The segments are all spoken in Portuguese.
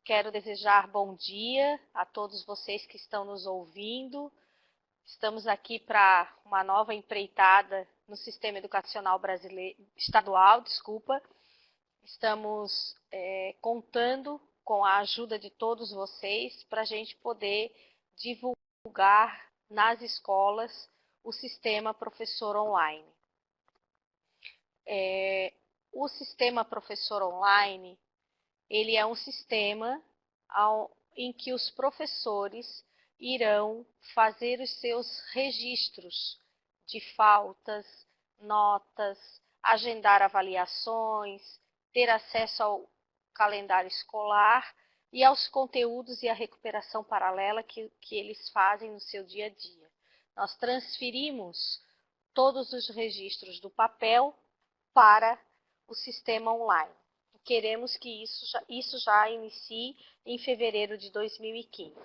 quero desejar bom dia a todos vocês que estão nos ouvindo. Estamos aqui para uma nova empreitada no sistema educacional brasileiro, estadual, Estamos contando com a ajuda de todos vocês para a gente poder divulgar nas escolas o sistema Professor Online. O sistema Professor Online, ele é um sistema em que os professores irão fazer os seus registros de faltas, notas, agendar avaliações, ter acesso ao calendário escolar e aos conteúdos e à recuperação paralela que eles fazem no seu dia a dia. Nós transferimos todos os registros do papel para o sistema online. Queremos que isso já inicie em fevereiro de 2015.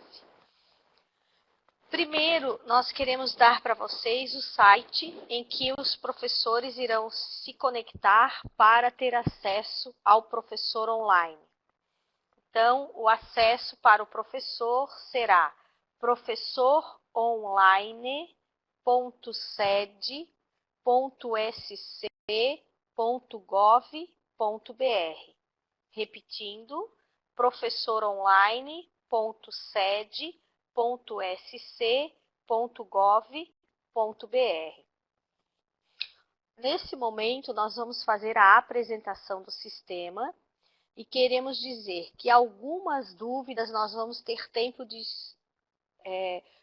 Primeiro, nós queremos dar para vocês o site em que os professores irão se conectar para ter acesso ao professor online. Então, o acesso para o professor será professoronline.sc.gov.br. Repetindo, professoronline.sed.sc.gov.br. Nesse momento, nós vamos fazer a apresentação do sistema e queremos dizer que algumas dúvidas nós vamos ter tempo de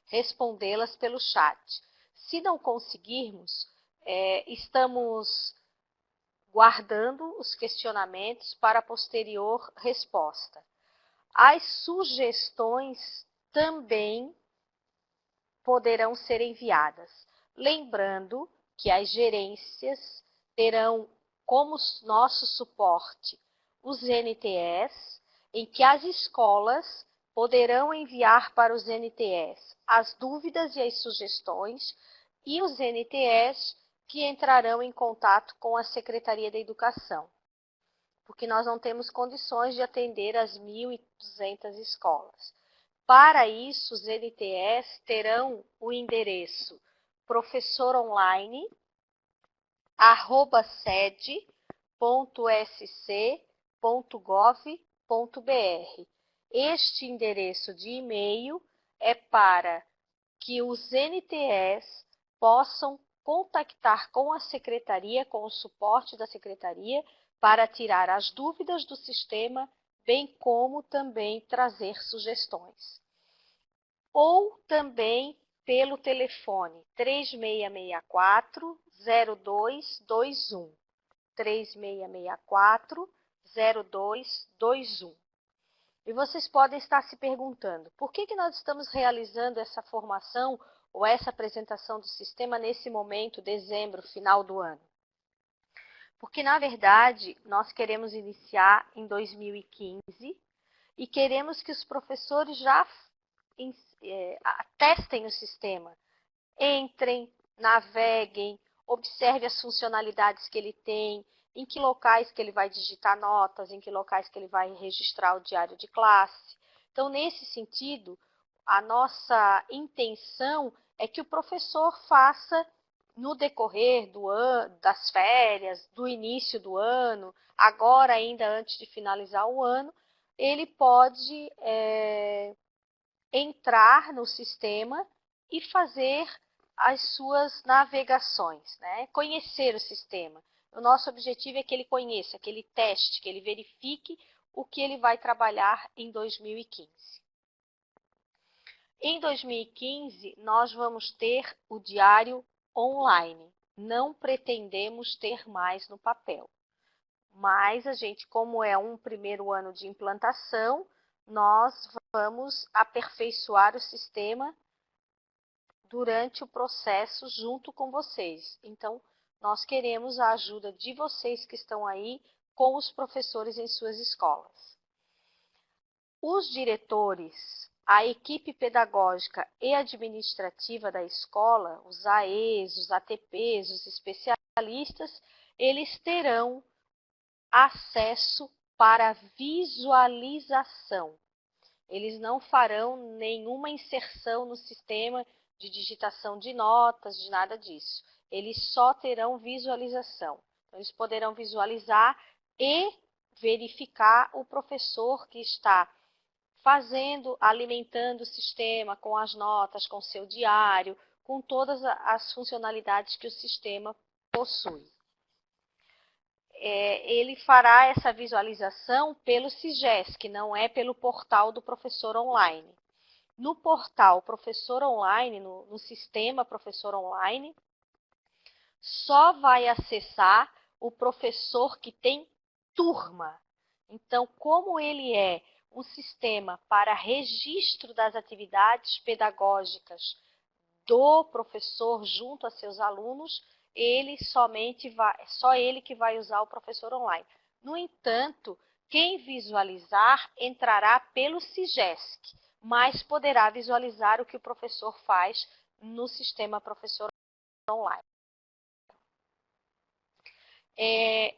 respondê-las pelo chat. Se não conseguirmos, estamos guardando os questionamentos para a posterior resposta. As sugestões também poderão ser enviadas. Lembrando que as gerências terão como nosso suporte os NTEs, em que as escolas poderão enviar para os NTEs as dúvidas e as sugestões, e os NTEs que entrarão em contato com a Secretaria da Educação, porque nós não temos condições de atender as 1.200 escolas. Para isso, os NTEs terão o endereço professoronline@sed.sc.gov.br. Este endereço de e-mail é para que os NTEs possam contactar com a secretaria, com o suporte da secretaria, para tirar as dúvidas do sistema, bem como também trazer sugestões. Ou também pelo telefone 3664-0221. 3664-0221. E vocês podem estar se perguntando, por que nós estamos realizando essa formação ou essa apresentação do sistema nesse momento, dezembro, final do ano? Porque, na verdade, nós queremos iniciar em 2015 e queremos que os professores já testem o sistema. Entrem, naveguem, observem as funcionalidades que ele tem, em que locais que ele vai digitar notas, em que locais que ele vai registrar o diário de classe. Então, nesse sentido, a nossa intenção é que o professor faça, no decorrer do ano, das férias, do início do ano, agora ainda antes de finalizar o ano, ele pode entrar no sistema e fazer as suas navegações, né? Conhecer o sistema. O nosso objetivo é que ele conheça, que ele teste, que ele verifique o que ele vai trabalhar em 2015. Em 2015, nós vamos ter o diário online. Não pretendemos ter mais no papel. Mas a gente, como é um primeiro ano de implantação, nós vamos aperfeiçoar o sistema durante o processo junto com vocês. Então, nós queremos a ajuda de vocês que estão aí com os professores em suas escolas. Os diretores, a equipe pedagógica e administrativa da escola, os AEs, os ATPs, os especialistas, eles terão acesso para visualização. Eles não farão nenhuma inserção no sistema de digitação de notas, de nada disso. Eles só terão visualização. Então, eles poderão visualizar e verificar o professor que está fazendo, alimentando o sistema com as notas, com seu diário, com todas as funcionalidades que o sistema possui. Ele fará essa visualização pelo SIGES, que não é pelo portal do professor online. No portal Professor Online, no sistema Professor Online, só vai acessar o professor que tem turma. Então, como ele é um sistema para registro das atividades pedagógicas do professor junto a seus alunos, só ele que vai usar o professor online. No entanto, quem visualizar entrará pelo SIGESC, mas poderá visualizar o que o professor faz no sistema Professor Online.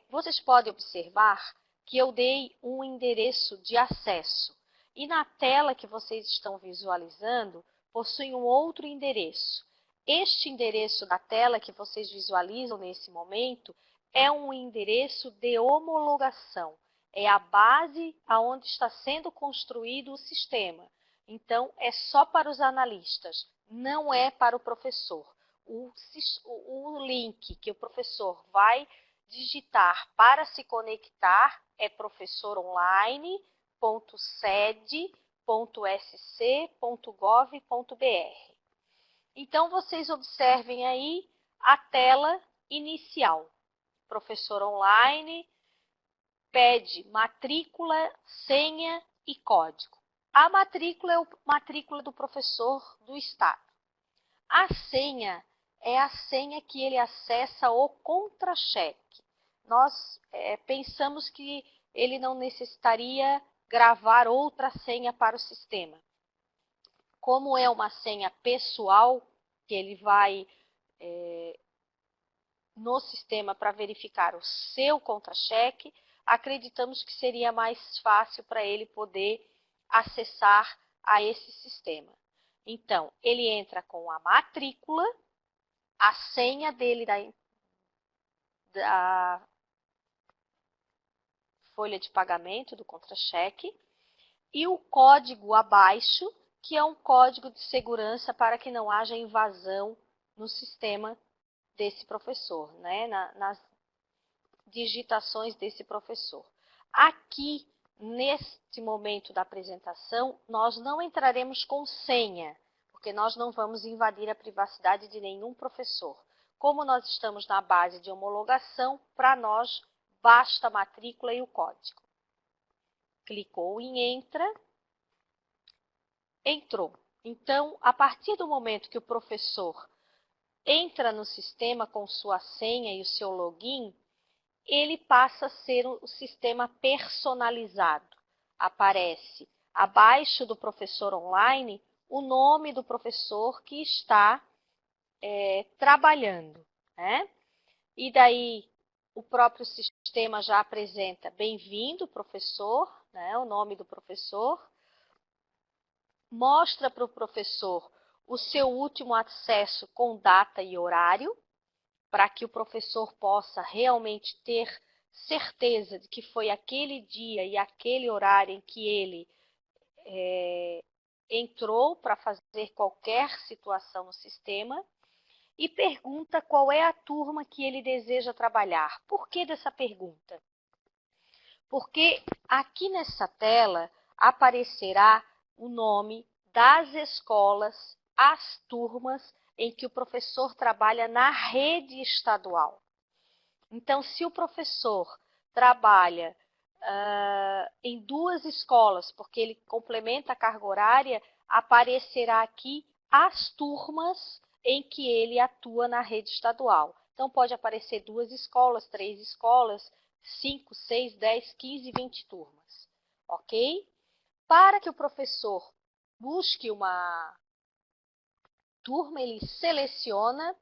Vocês podem observar que eu dei um endereço de acesso e na tela que vocês estão visualizando possui um outro endereço. Este endereço da tela que vocês visualizam nesse momento é um endereço de homologação. É a base aonde está sendo construído o sistema. Então, é só para os analistas, não é para o professor. O link que o professor vai digitar para se conectar é professoronline.sed.sc.gov.br. Então, vocês observem aí a tela inicial. Professor online pede matrícula, senha e código. A matrícula é a matrícula do professor do estado. A senha é a senha que ele acessa o contra-cheque. Nós pensamos que ele não necessitaria gravar outra senha para o sistema. Como é uma senha pessoal, que ele vai no sistema para verificar o seu contra-cheque, acreditamos que seria mais fácil para ele poder acessar a esse sistema. Então, ele entra com a matrícula, a senha dele da folha de pagamento, do contra-cheque, e o código abaixo, que é um código de segurança para que não haja invasão no sistema desse professor, né? Nas digitações desse professor. Aqui, neste momento da apresentação, nós não entraremos com senha, porque nós não vamos invadir a privacidade de nenhum professor. Como nós estamos na base de homologação, para nós basta a matrícula e o código. Clicou em Entra, entrou. Então, a partir do momento que o professor entra no sistema com sua senha e o seu login, ele passa a ser o sistema personalizado. Aparece abaixo do professor online o nome do professor que está trabalhando, né? E daí o próprio sistema já apresenta bem-vindo, professor, né? O nome do professor. Mostra para o professor o seu último acesso com data e horário, para que o professor possa realmente ter certeza de que foi aquele dia e aquele horário em que ele entrou para fazer qualquer situação no sistema, e pergunta qual é a turma que ele deseja trabalhar. Por que dessa pergunta? Porque aqui nessa tela aparecerá o nome das escolas, as turmas em que o professor trabalha na rede estadual. Então, se o professor trabalha em 2 escolas, porque ele complementa a carga horária, aparecerá aqui as turmas em que ele atua na rede estadual. Então, pode aparecer 2 escolas, 3 escolas, 5, 6, 10, 15, 20 turmas. Ok? Para que o professor busque uma turma, ele seleciona,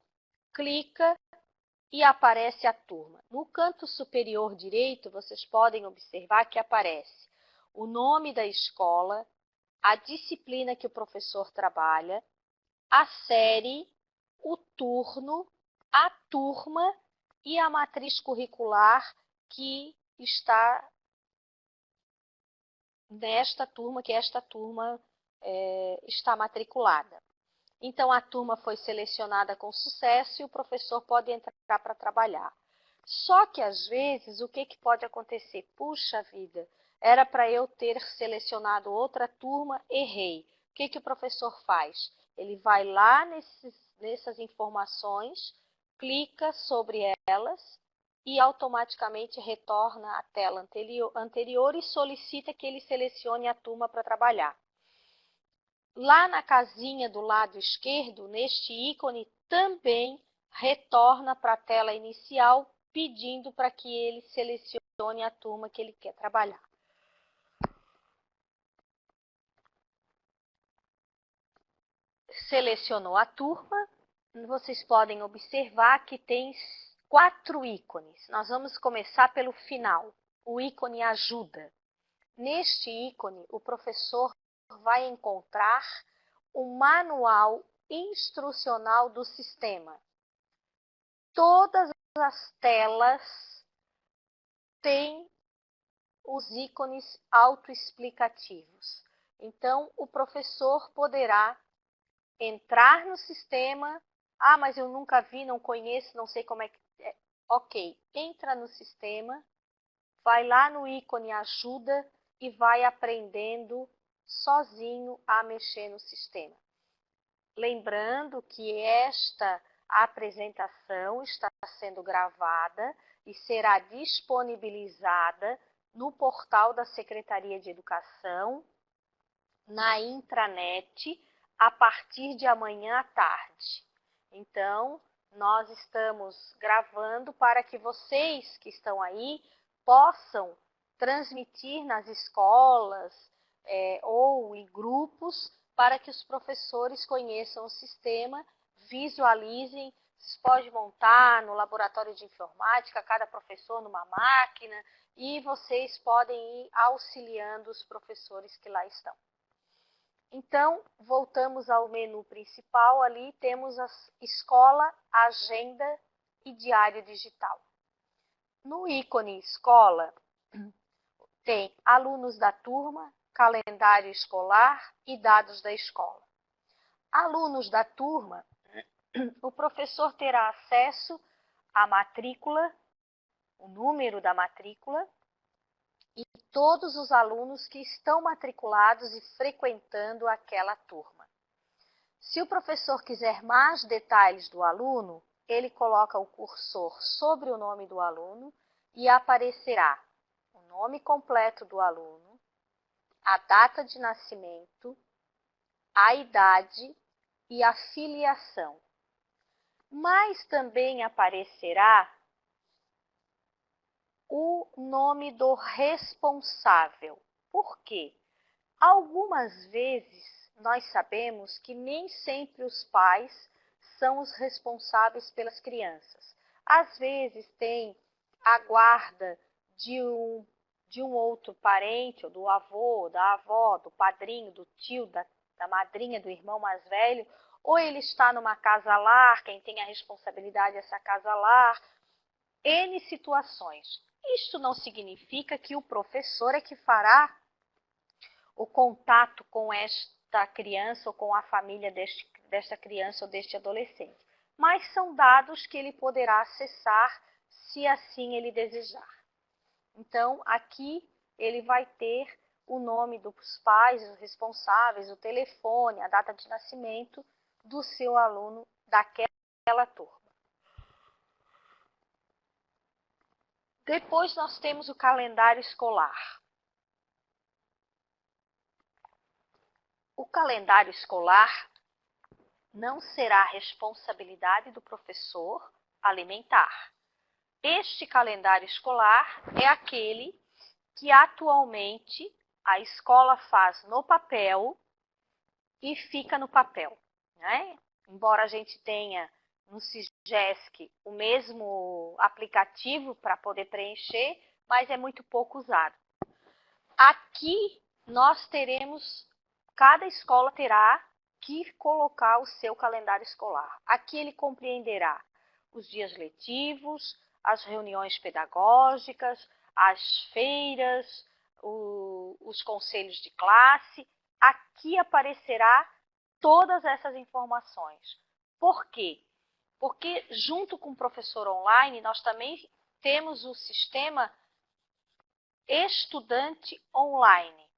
clica e aparece a turma. No canto superior direito, vocês podem observar que aparece o nome da escola, a disciplina que o professor trabalha, a série, o turno, a turma e a matriz curricular que está nesta turma, que esta turma está matriculada. Então, a turma foi selecionada com sucesso e o professor pode entrar para trabalhar. Só que, às vezes, o que pode acontecer? Puxa vida, era para eu ter selecionado outra turma, errei. O que o professor faz? Ele vai lá nessas informações, clica sobre elas e automaticamente retorna à tela anterior e solicita que ele selecione a turma para trabalhar. Lá na casinha do lado esquerdo, neste ícone, também retorna para a tela inicial, pedindo para que ele selecione a turma que ele quer trabalhar. Selecionou a turma, vocês podem observar que tem 4 ícones. Nós vamos começar pelo final, o ícone ajuda. Neste ícone, o professor vai encontrar o manual instrucional do sistema. Todas as telas têm os ícones autoexplicativos. Então, o professor poderá entrar no sistema. Ah, mas eu nunca vi, não conheço, não sei como é que é. Ok, entra no sistema, vai lá no ícone ajuda e vai aprendendo sozinho a mexer no sistema. Lembrando que esta apresentação está sendo gravada e será disponibilizada no portal da Secretaria de Educação, na intranet, a partir de amanhã à tarde. Então, nós estamos gravando para que vocês que estão aí possam transmitir nas escolas ou em grupos para que os professores conheçam o sistema, visualizem. Vocês podem montar no laboratório de informática, cada professor numa máquina, e vocês podem ir auxiliando os professores que lá estão. Então, voltamos ao menu principal, ali temos a escola, agenda e diário digital. No ícone escola, tem alunos da turma, calendário escolar e dados da escola. Alunos da turma, o professor terá acesso à matrícula, o número da matrícula, e todos os alunos que estão matriculados e frequentando aquela turma. Se o professor quiser mais detalhes do aluno, ele coloca o cursor sobre o nome do aluno e aparecerá o nome completo do aluno, a data de nascimento, a idade e a filiação. Mas também aparecerá o nome do responsável. Por quê? Algumas vezes nós sabemos que nem sempre os pais são os responsáveis pelas crianças. Às vezes tem a guarda de um outro parente, ou do avô, da avó, do padrinho, do tio, da madrinha, do irmão mais velho, ou ele está numa casa-lar, quem tem a responsabilidade dessa casa-lar, N situações. Isto não significa que o professor é que fará o contato com esta criança ou com a família desta criança ou deste adolescente. Mas são dados que ele poderá acessar se assim ele desejar. Então, aqui ele vai ter o nome dos pais, os responsáveis, o telefone, a data de nascimento do seu aluno daquela turma. Depois nós temos o calendário escolar. O calendário escolar não será responsabilidade do professor alimentar. Este calendário escolar é aquele que atualmente a escola faz no papel e fica no papel, né? Embora a gente tenha no SIGESC o mesmo aplicativo para poder preencher, mas é muito pouco usado. Aqui nós teremos cada escola terá que colocar o seu calendário escolar. Aqui ele compreenderá os dias letivos, as reuniões pedagógicas, as feiras, os conselhos de classe. Aqui aparecerá todas essas informações. Por quê? Porque junto com o professor online, nós também temos o sistema estudante online.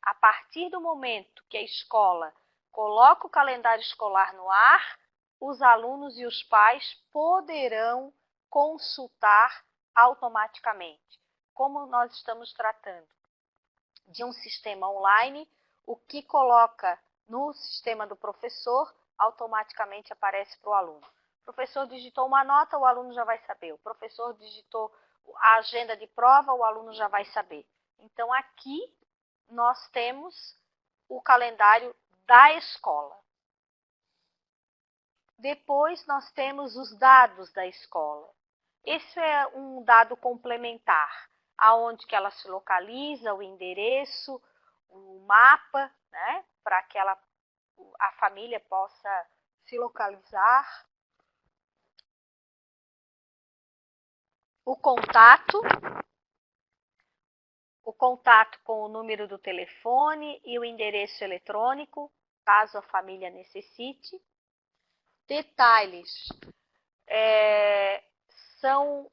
A partir do momento que a escola coloca o calendário escolar no ar, os alunos e os pais poderão consultar automaticamente. Como nós estamos tratando de um sistema online, o que coloca no sistema do professor automaticamente aparece para o aluno. O professor digitou uma nota, o aluno já vai saber. O professor digitou a agenda de prova, o aluno já vai saber. Então, aqui nós temos o calendário da escola. Depois, nós temos os dados da escola. Esse é um dado complementar, aonde que ela se localiza, o endereço, o mapa, né, para que a família possa se localizar. O contato com o número do telefone e o endereço eletrônico, caso a família necessite. Detalhes são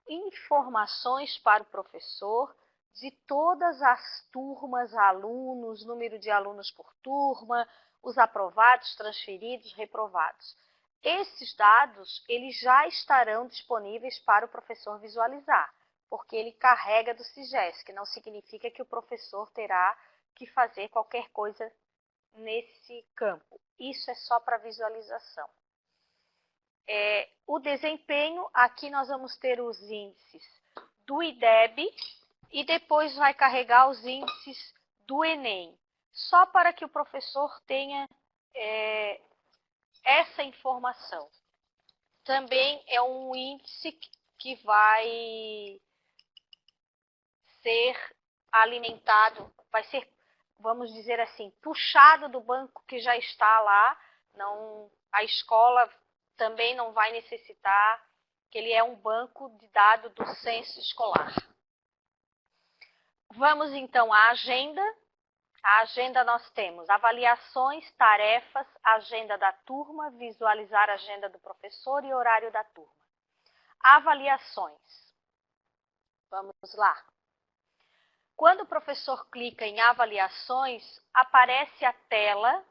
informações para o professor de todas as turmas, alunos, número de alunos por turma, os aprovados, transferidos, reprovados. Esses dados eles já estarão disponíveis para o professor visualizar, porque ele carrega do SIGES, que não significa que o professor terá que fazer qualquer coisa nesse campo. Isso é só para visualização. O desempenho, aqui nós vamos ter os índices do IDEB e depois vai carregar os índices do Enem, só para que o professor tenha essa informação. Também é um índice que vai ser alimentado, vai ser, vamos dizer assim, puxado do banco que já está lá. Não, a escola também não vai necessitar, que ele é um banco de dados do censo escolar. Vamos então à agenda. A agenda nós temos avaliações, tarefas, agenda da turma, visualizar a agenda do professor e horário da turma. Avaliações. Vamos lá. Quando o professor clica em avaliações, aparece a tela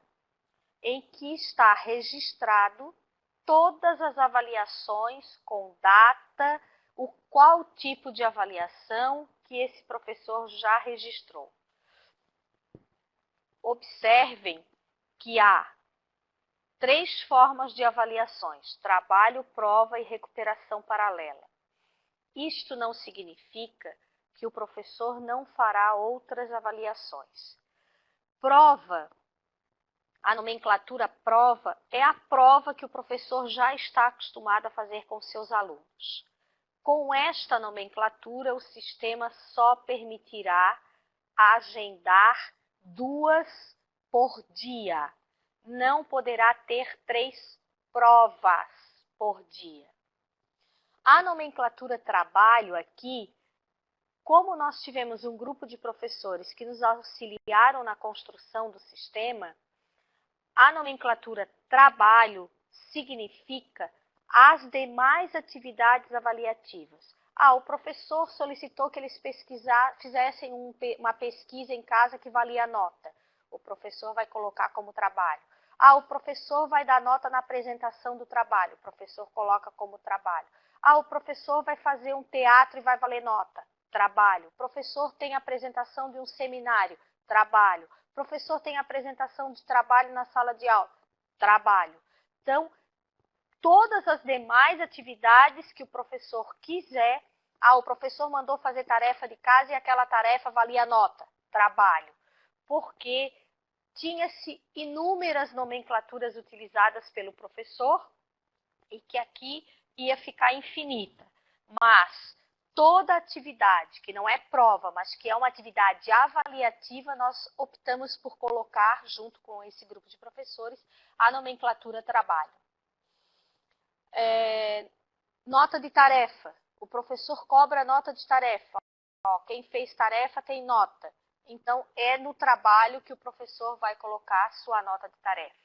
em que está registrado todas as avaliações com data, qual tipo de avaliação que esse professor já registrou. Observem que há 3 formas de avaliações: trabalho, prova e recuperação paralela. Isto não significa que o professor não fará outras avaliações. Prova, a nomenclatura prova, é a prova que o professor já está acostumado a fazer com seus alunos. Com esta nomenclatura, o sistema só permitirá agendar 2 por dia. Não poderá ter 3 provas por dia. A nomenclatura trabalho aqui, como nós tivemos um grupo de professores que nos auxiliaram na construção do sistema, a nomenclatura trabalho significa as demais atividades avaliativas. O professor solicitou que eles fizessem uma pesquisa em casa que valia nota. O professor vai colocar como trabalho. O professor vai dar nota na apresentação do trabalho. O professor coloca como trabalho. O professor vai fazer um teatro e vai valer nota. Trabalho. O professor tem apresentação de um seminário. Trabalho. O professor tem apresentação de trabalho na sala de aula. Trabalho. Então, todas as demais atividades que o professor quiser. O professor mandou fazer tarefa de casa e aquela tarefa valia nota. Trabalho. Porque tinha-se inúmeras nomenclaturas utilizadas pelo professor e que aqui ia ficar infinita. Mas toda atividade, que não é prova, mas que é uma atividade avaliativa, nós optamos por colocar, junto com esse grupo de professores, a nomenclatura trabalho. Nota de tarefa. O professor cobra nota de tarefa. Ó, quem fez tarefa tem nota. Então, é no trabalho que o professor vai colocar sua nota de tarefa.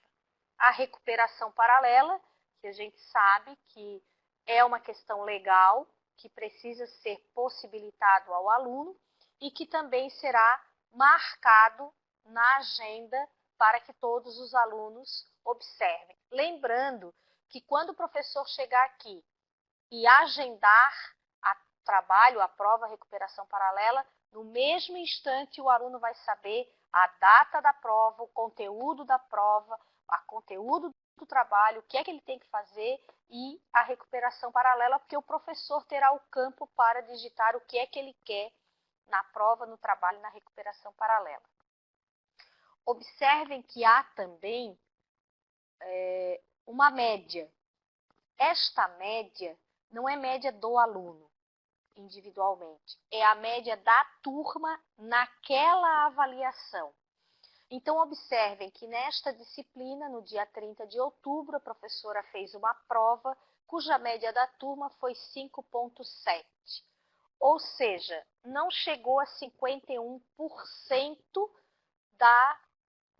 A recuperação paralela, que a gente sabe que é uma questão legal, que precisa ser possibilitado ao aluno e que também será marcado na agenda para que todos os alunos observem. Lembrando que quando o professor chegar aqui e agendar a trabalho, a prova, a recuperação paralela, no mesmo instante o aluno vai saber a data da prova, o conteúdo da prova, o conteúdo do trabalho, o que é que ele tem que fazer e a recuperação paralela, porque o professor terá o campo para digitar o que é que ele quer na prova, no trabalho, na recuperação paralela. Observem que há também uma média. Esta média não é média do aluno individualmente, é a média da turma naquela avaliação. Então, observem que nesta disciplina, no dia 30 de outubro, a professora fez uma prova cuja média da turma foi 5,7. Ou seja, não chegou a 51% da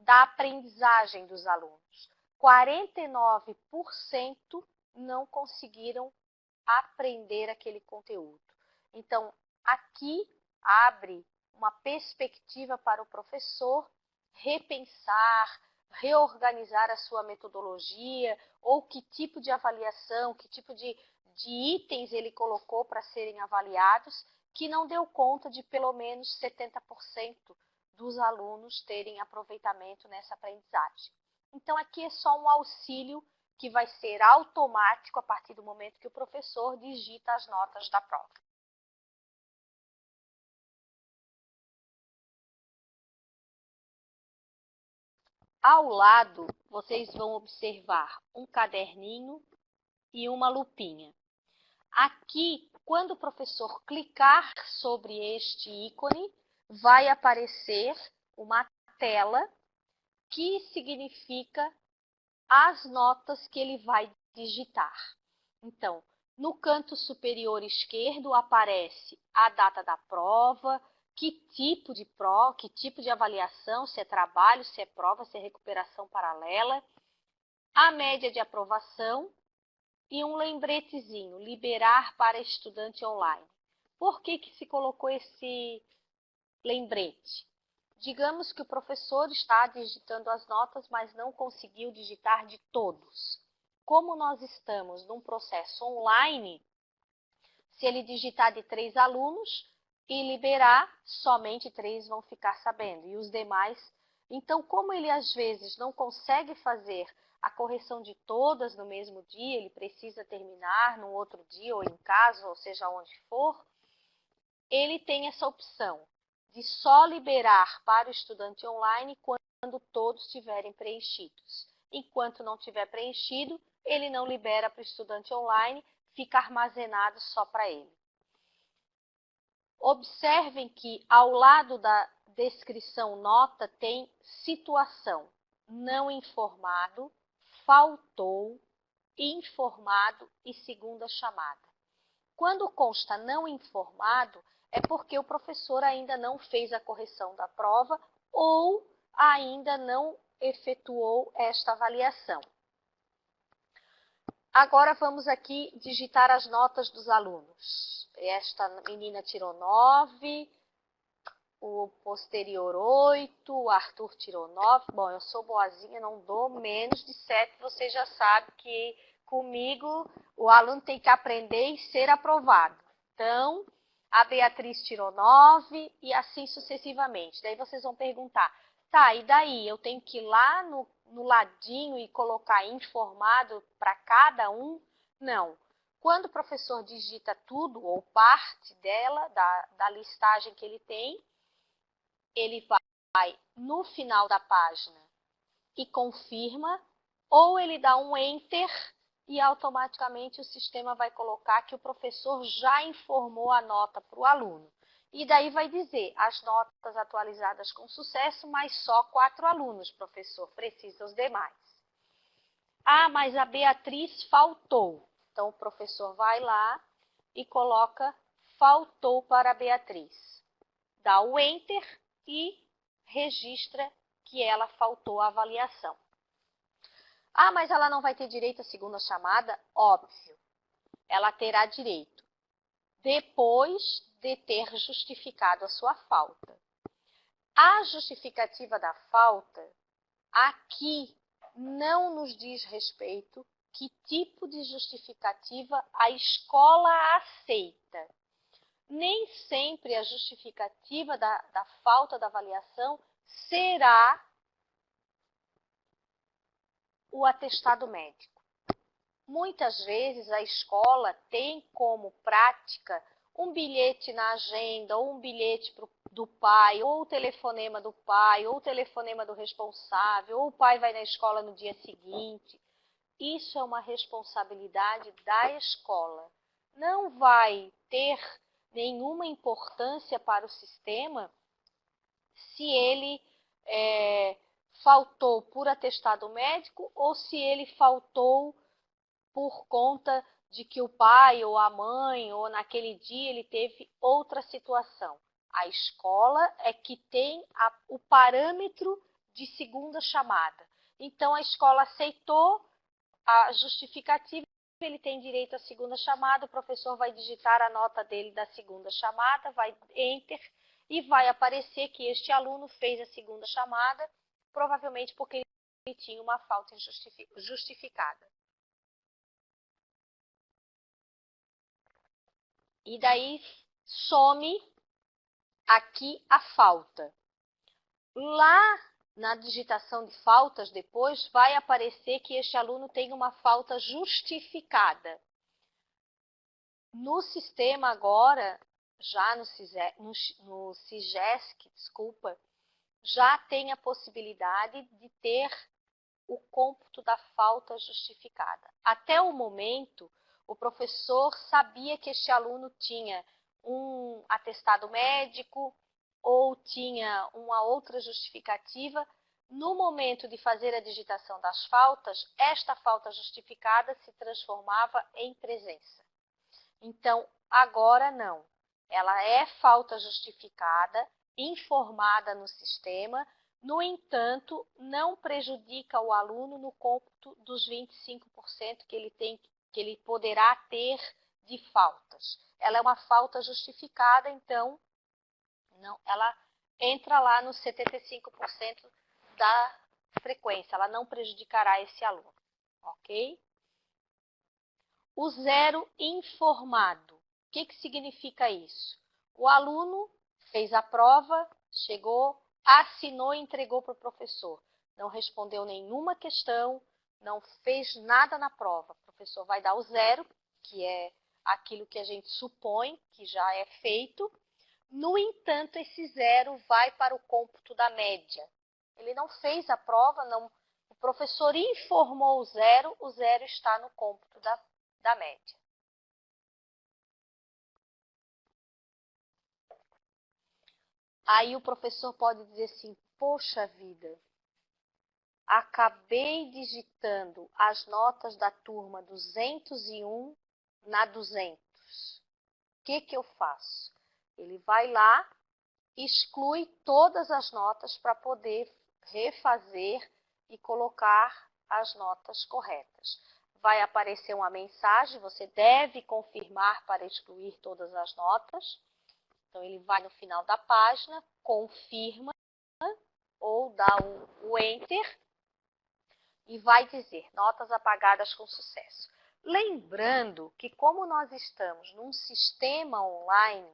aprendizagem dos alunos. 49% não conseguiram aprender aquele conteúdo. Então, aqui abre uma perspectiva para o professor repensar, reorganizar a sua metodologia, ou que tipo de avaliação, que tipo de itens ele colocou para serem avaliados, que não deu conta de pelo menos 70% dos alunos terem aproveitamento nessa aprendizagem. Então, aqui é só um auxílio que vai ser automático a partir do momento que o professor digita as notas da prova. Ao lado, vocês vão observar um caderninho e uma lupinha. Aqui, quando o professor clicar sobre este ícone, vai aparecer uma tela que significa as notas que ele vai digitar. Então, no canto superior esquerdo aparece a data da prova, que tipo de avaliação, se é trabalho, se é prova, se é recuperação paralela, a média de aprovação e um lembretezinho, liberar para estudante online. Por que se colocou esse lembrete? Digamos que o professor está digitando as notas, mas não conseguiu digitar de todos. Como nós estamos num processo online, se ele digitar de 3 alunos e liberar, somente 3 vão ficar sabendo, e os demais... Então, como ele às vezes não consegue fazer a correção de todas no mesmo dia, ele precisa terminar no outro dia, ou em casa, ou seja onde for, ele tem essa opção de só liberar para o estudante online quando todos estiverem preenchidos. Enquanto não tiver preenchido, ele não libera para o estudante online, fica armazenado só para ele. Observem que ao lado da descrição nota tem situação, não informado, faltou, informado e segunda chamada. Quando consta não informado, é porque o professor ainda não fez a correção da prova ou ainda não efetuou esta avaliação. Agora vamos aqui digitar as notas dos alunos. Esta menina tirou 9, o posterior 8, o Arthur tirou 9. Bom, eu sou boazinha, não dou menos de 7, você já sabe que comigo o aluno tem que aprender e ser aprovado. Então, a Beatriz tirou 9 e assim sucessivamente. Daí vocês vão perguntar, tá, e daí? Eu tenho que ir lá no ladinho e colocar informado para cada um? Não. Quando o professor digita tudo ou parte dela, da listagem que ele tem, ele vai no final da página e confirma, ou ele dá um Enter e automaticamente o sistema vai colocar que o professor já informou a nota para o aluno. E daí vai dizer, as notas atualizadas com sucesso, mas só 4 alunos, professor, precisa os demais. Ah, mas a Beatriz faltou. Então, o professor vai lá e coloca faltou para a Beatriz. Dá o Enter e registra que ela faltou à avaliação. Ah, mas ela não vai ter direito à segunda chamada? Óbvio, ela terá direito depois de ter justificado a sua falta. A justificativa da falta, aqui não nos diz respeito que tipo de justificativa a escola aceita. Nem sempre a justificativa da falta da avaliação será o atestado médico. Muitas vezes a escola tem como prática um bilhete na agenda, ou um bilhete do pai, ou o telefonema do pai, ou o telefonema do responsável, ou o pai vai na escola no dia seguinte. Isso é uma responsabilidade da escola. Não vai ter nenhuma importância para o sistema se ele faltou por atestado médico ou se ele faltou por conta de que o pai ou a mãe ou naquele dia ele teve outra situação. A escola é que tem o parâmetro de segunda chamada. Então a escola aceitou a justificativa, ele tem direito à segunda chamada, o professor vai digitar a nota dele da segunda chamada, vai Enter e vai aparecer que este aluno fez a segunda chamada, provavelmente porque ele tinha uma falta justificada. E daí some aqui a falta. Lá na digitação de faltas depois vai aparecer que este aluno tem uma falta justificada. No sistema agora, já no CIGESC, desculpa, já tem a possibilidade de ter o cômputo da falta justificada. Até o momento, o professor sabia que este aluno tinha um atestado médico ou tinha uma outra justificativa. No momento de fazer a digitação das faltas, esta falta justificada se transformava em presença. Então, agora não. Ela é falta justificada, informada no sistema, no entanto, não prejudica o aluno no cômputo dos 25% que ele poderá ter de faltas. Ela é uma falta justificada, então não, ela entra lá nos 75% da frequência, ela não prejudicará esse aluno, ok? O zero informado. O que significa isso? O aluno fez a prova, chegou, assinou e entregou para o professor. Não respondeu nenhuma questão, não fez nada na prova. O professor vai dar o zero, que é aquilo que a gente supõe que já é feito. No entanto, esse zero vai para o cômputo da média. Ele não fez a prova, o professor informou o zero está no cômputo da média. Aí o professor pode dizer assim, poxa vida, acabei digitando as notas da turma 201 na 200. O que eu faço? Ele vai lá, exclui todas as notas para poder refazer e colocar as notas corretas. Vai aparecer uma mensagem, você deve confirmar para excluir todas as notas. Então, ele vai no final da página, confirma ou dá o Enter e vai dizer notas apagadas com sucesso. Lembrando que como nós estamos num sistema online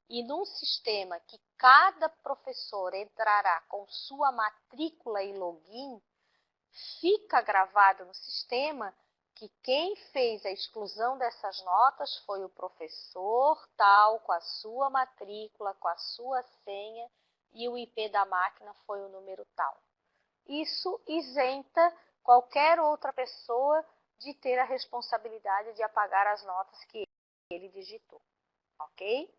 e num sistema que cada professor entrará com sua matrícula e login, fica gravado no sistema que quem fez a exclusão dessas notas foi o professor tal, com a sua matrícula, com a sua senha, e o IP da máquina foi o número tal. Isso isenta qualquer outra pessoa de ter a responsabilidade de apagar as notas que ele digitou, ok?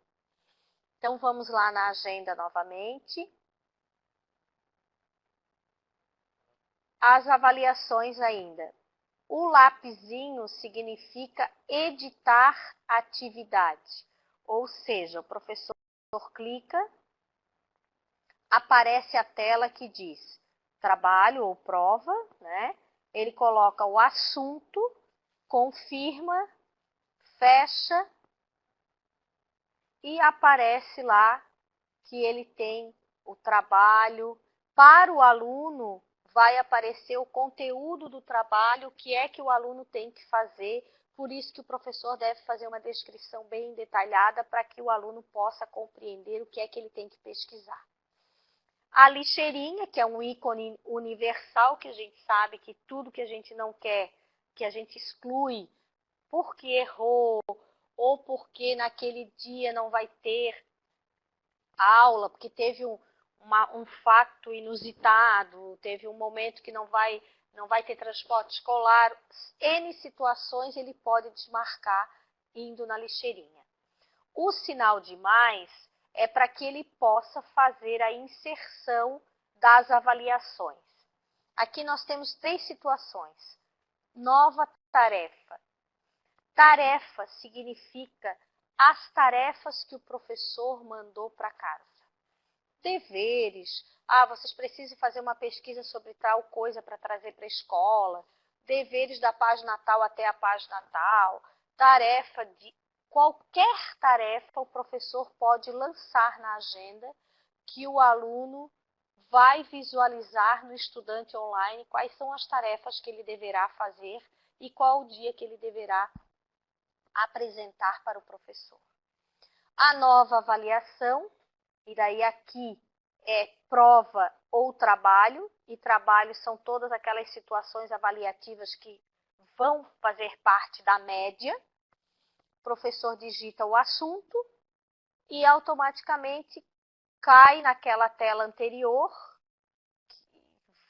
Então, vamos lá na agenda novamente. As avaliações ainda. O lapisinho significa editar atividade, ou seja, o professor clica, aparece a tela que diz trabalho ou prova, né? Ele coloca o assunto, confirma, fecha e aparece lá que ele tem o trabalho. Para o aluno, vai aparecer o conteúdo do trabalho, o que é que o aluno tem que fazer. Por isso que o professor deve fazer uma descrição bem detalhada para que o aluno possa compreender o que é que ele tem que pesquisar. A lixeirinha, que é um ícone universal, que a gente sabe que tudo que a gente não quer, que a gente exclui porque errou ou porque naquele dia não vai ter aula, porque teve um fato inusitado, teve um momento que não vai ter transporte escolar, N situações ele pode desmarcar indo na lixeirinha. O sinal de mais é para que ele possa fazer a inserção das avaliações. Aqui nós temos 3 situações. Nova tarefa. Tarefa significa as tarefas que o professor mandou para casa. Deveres. Vocês precisam fazer uma pesquisa sobre tal coisa para trazer para a escola. Deveres da página tal até a página tal. Tarefa de... Qualquer tarefa o professor pode lançar na agenda que o aluno vai visualizar no estudante online quais são as tarefas que ele deverá fazer e qual o dia que ele deverá apresentar para o professor. A nova avaliação, e daí aqui é prova ou trabalho, e trabalho são todas aquelas situações avaliativas que vão fazer parte da média. O professor digita o assunto e automaticamente cai naquela tela anterior,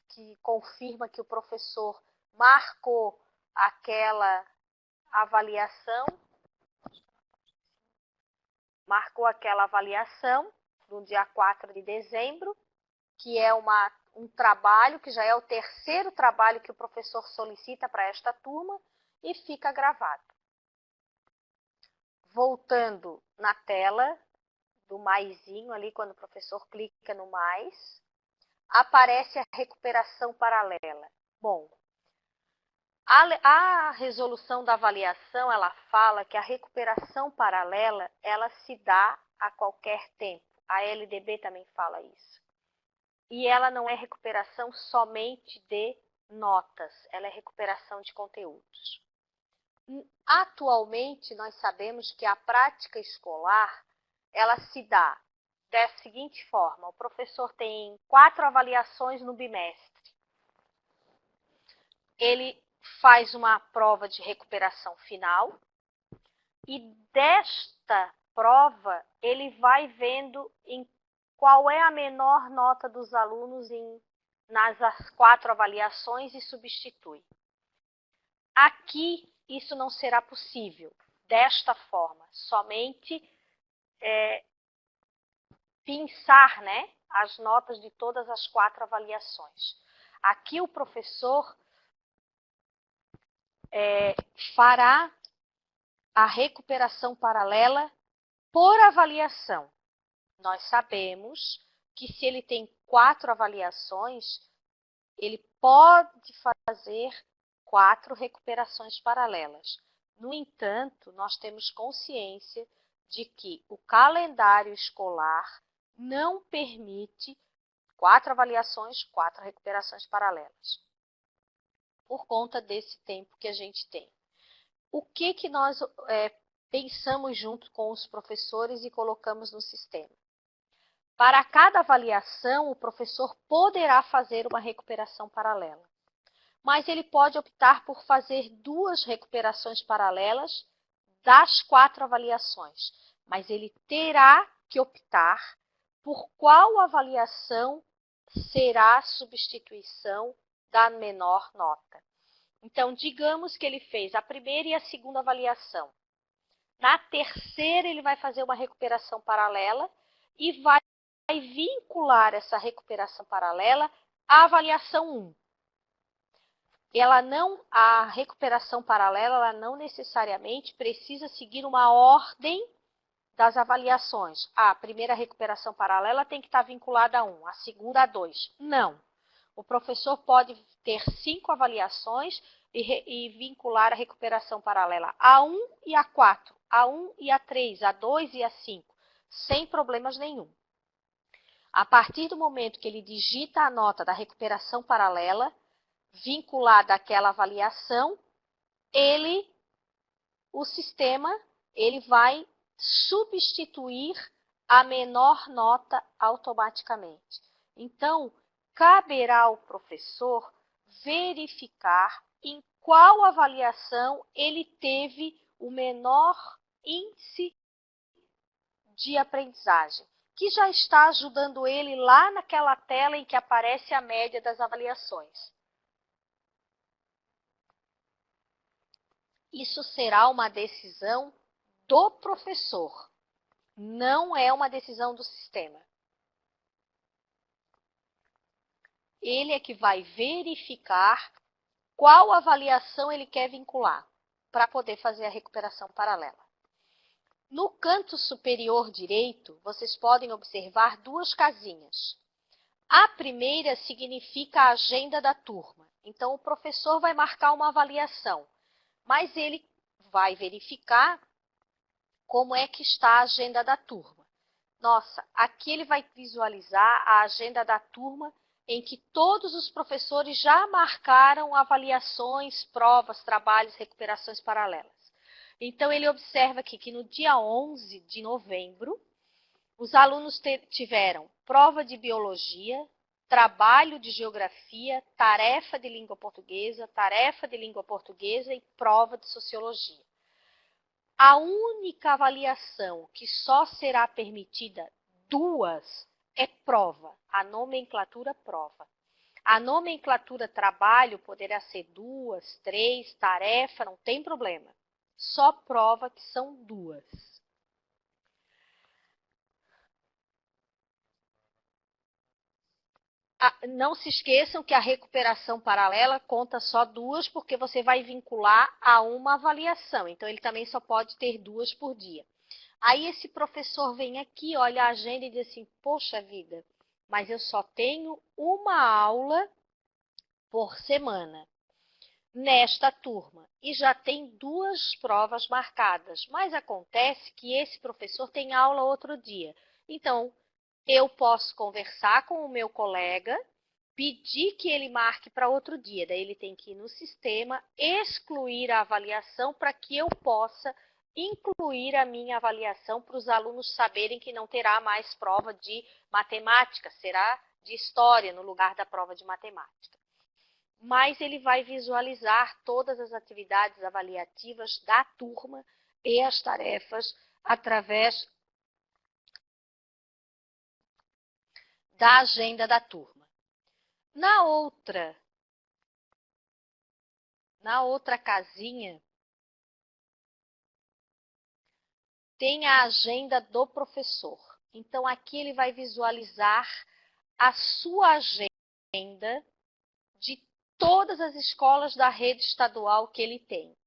que confirma que o professor marcou aquela avaliação, no dia 4 de dezembro, que é um trabalho, que já é o terceiro trabalho que o professor solicita para esta turma, e fica gravado. Voltando na tela do maisinho ali, quando o professor clica no mais, aparece a recuperação paralela. Bom, a resolução da avaliação, ela fala que a recuperação paralela, ela se dá a qualquer tempo. A LDB também fala isso. E ela não é recuperação somente de notas, ela é recuperação de conteúdos. Atualmente, nós sabemos que a prática escolar, ela se dá da seguinte forma: o professor tem 4 avaliações no bimestre. Ele faz uma prova de recuperação final e desta prova ele vai vendo em qual é a menor nota dos alunos nas 4 avaliações e substitui. Aqui isso não será possível desta forma, somente pensar, né, as notas de todas as 4 avaliações. Aqui o professor fará a recuperação paralela por avaliação. Nós sabemos que se ele tem 4 avaliações, ele pode fazer 4 recuperações paralelas. No entanto, nós temos consciência de que o calendário escolar não permite 4 avaliações, 4 recuperações paralelas, por conta desse tempo que a gente tem. O que nós pensamos junto com os professores e colocamos no sistema? Para cada avaliação, o professor poderá fazer uma recuperação paralela, mas ele pode optar por fazer 2 recuperações paralelas das 4 avaliações, mas ele terá que optar por qual avaliação será a substituição da menor nota. Então, digamos que ele fez a primeira e a segunda avaliação. Na terceira, ele vai fazer uma recuperação paralela e vai vincular essa recuperação paralela à avaliação 1. A recuperação paralela, ela não necessariamente precisa seguir uma ordem das avaliações. A primeira recuperação paralela tem que estar vinculada a 1, a segunda a 2. Não. O professor pode ter 5 avaliações e vincular a recuperação paralela a 1 e a 4, a 1 e a 3, a 2 e a 5, sem problemas nenhum. A partir do momento que ele digita a nota da recuperação paralela, vinculada àquela avaliação, o sistema vai substituir a menor nota automaticamente. Então, caberá ao professor verificar em qual avaliação ele teve o menor índice de aprendizagem, que já está ajudando ele lá naquela tela em que aparece a média das avaliações. Isso será uma decisão do professor, não é uma decisão do sistema. Ele é que vai verificar qual avaliação ele quer vincular para poder fazer a recuperação paralela. No canto superior direito, vocês podem observar 2 casinhas. A primeira significa a agenda da turma. Então, o professor vai marcar uma avaliação, mas ele vai verificar como é que está a agenda da turma. Nossa, aqui ele vai visualizar a agenda da turma em que todos os professores já marcaram avaliações, provas, trabalhos, recuperações paralelas. Então, ele observa aqui que no dia 11 de novembro, os alunos tiveram prova de biologia, trabalho de geografia, tarefa de língua portuguesa e prova de sociologia. A única avaliação que só será permitida 2 é prova, a nomenclatura prova. A nomenclatura trabalho poderá ser 2, 3, tarefa, não tem problema. Só prova que são 2. Não se esqueçam que a recuperação paralela conta só 2, porque você vai vincular a uma avaliação. Então, ele também só pode ter 2 por dia. Aí, esse professor vem aqui, olha a agenda e diz assim, poxa vida, mas eu só tenho uma aula por semana nesta turma e já tem 2 provas marcadas. Mas acontece que esse professor tem aula outro dia. Então, eu posso conversar com o meu colega, pedir que ele marque para outro dia. Daí ele tem que ir no sistema, excluir a avaliação para que eu possa incluir a minha avaliação para os alunos saberem que não terá mais prova de matemática, será de história no lugar da prova de matemática. Mas ele vai visualizar todas as atividades avaliativas da turma e as tarefas através da agenda da turma. Na outra casinha, tem a agenda do professor. Então, aqui ele vai visualizar a sua agenda de todas as escolas da rede estadual que ele tem.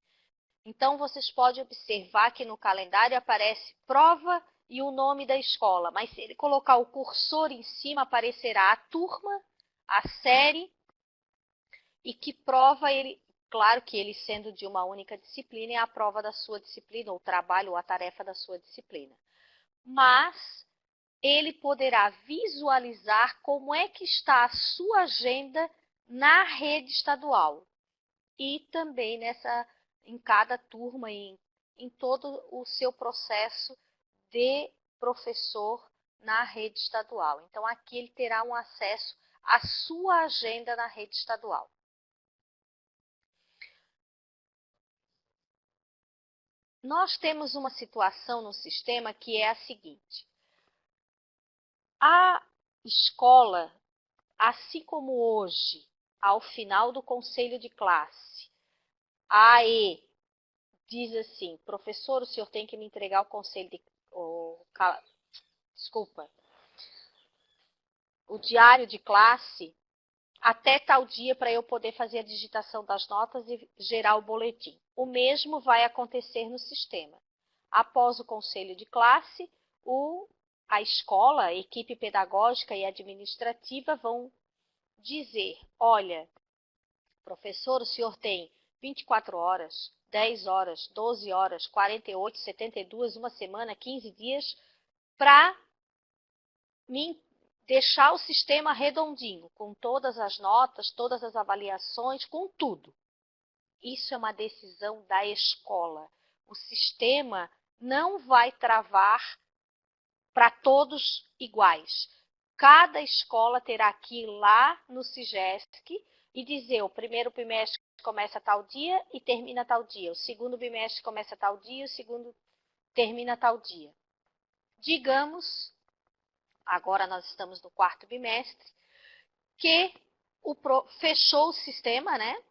Então, vocês podem observar que no calendário aparece prova e o nome da escola, mas se ele colocar o cursor em cima, aparecerá a turma, a série e que prova ele. Claro que ele sendo de uma única disciplina é a prova da sua disciplina, ou o trabalho ou a tarefa da sua disciplina. Mas ele poderá visualizar como é que está a sua agenda na rede estadual e também em cada turma, em todo o seu processo de professor na rede estadual. Então, aqui ele terá um acesso à sua agenda na rede estadual. Nós temos uma situação no sistema que é a seguinte. A escola, assim como hoje, ao final do conselho de classe, A AE diz assim, professor, o senhor tem que me entregar o conselho de... Desculpa. O diário de classe até tal dia para eu poder fazer a digitação das notas e gerar o boletim. O mesmo vai acontecer no sistema. Após o conselho de classe, a escola, a equipe pedagógica e administrativa vão dizer, olha, professor, o senhor tem 24 horas, 10 horas, 12 horas, 48, 72, uma semana, 15 dias para me deixar o sistema redondinho, com todas as notas, todas as avaliações, com tudo. Isso é uma decisão da escola. O sistema não vai travar para todos iguais. Cada escola terá que ir lá no SIGESC e dizer, o primeiro bimestre começa tal dia e termina tal dia. O segundo bimestre começa tal dia, o segundo termina tal dia. Digamos, agora nós estamos no quarto bimestre, que fechou o sistema, né?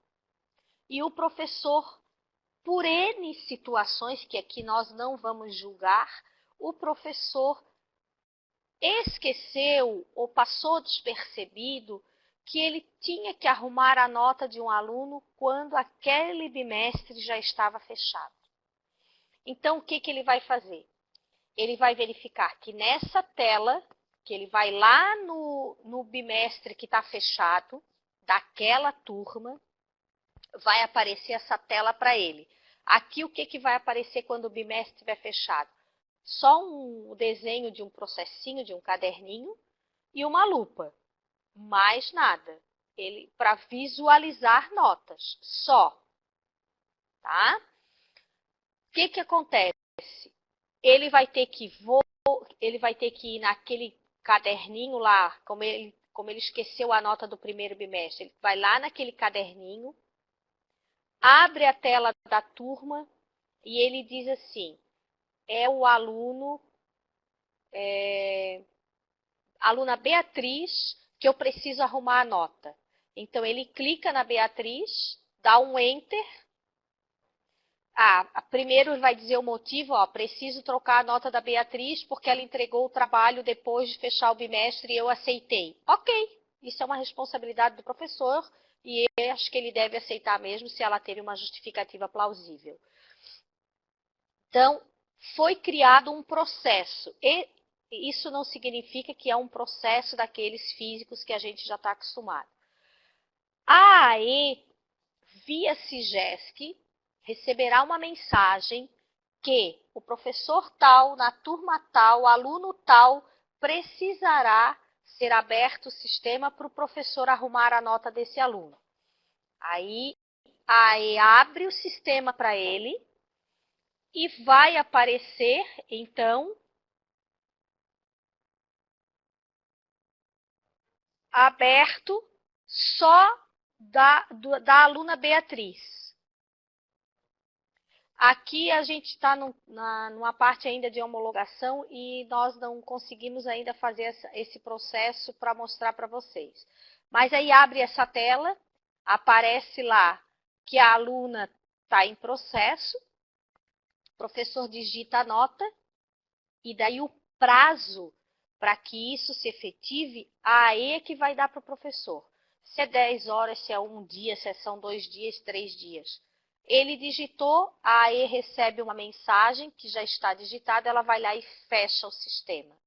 E o professor, por N situações, que aqui nós não vamos julgar, o professor esqueceu ou passou despercebido que ele tinha que arrumar a nota de um aluno quando aquele bimestre já estava fechado. Então, o que ele vai fazer? Ele vai verificar que nessa tela, que ele vai lá no bimestre que está fechado, daquela turma, vai aparecer essa tela para ele. Aqui, o que vai aparecer quando o bimestre estiver fechado? Só um desenho de um processinho, de um caderninho e uma lupa. Mais nada. Para visualizar notas. Só. Tá? O que acontece? Ele vai ter que ir naquele caderninho lá, como ele esqueceu a nota do primeiro bimestre. Ele vai lá naquele caderninho, abre a tela da turma e ele diz assim, é o aluna Beatriz, que eu preciso arrumar a nota. Então, ele clica na Beatriz, dá um Enter. Primeiro vai dizer o motivo, preciso trocar a nota da Beatriz porque ela entregou o trabalho depois de fechar o bimestre e eu aceitei. Ok, isso é uma responsabilidade do professor e eu acho que ele deve aceitar mesmo se ela teve uma justificativa plausível. Então, foi criado um processo. E isso não significa que é um processo daqueles físicos que a gente já está acostumado. A AE, via SIGESC, receberá uma mensagem que o professor tal, na turma tal, aluno tal, precisará ser aberto o sistema para o professor arrumar a nota desse aluno. Aí, a AE abre o sistema para ele e vai aparecer, então, aberto só da aluna Beatriz. Aqui a gente está numa parte ainda de homologação e nós não conseguimos ainda fazer esse processo para mostrar para vocês. Mas aí abre essa tela, aparece lá que a aluna está em processo, o professor digita a nota e daí o prazo para que isso se efetive, a AE que vai dar para o professor. Se é 10 horas, se é um dia, se são 2 dias, 3 dias. Ele digitou, a AE recebe uma mensagem que já está digitada, ela vai lá e fecha o sistema.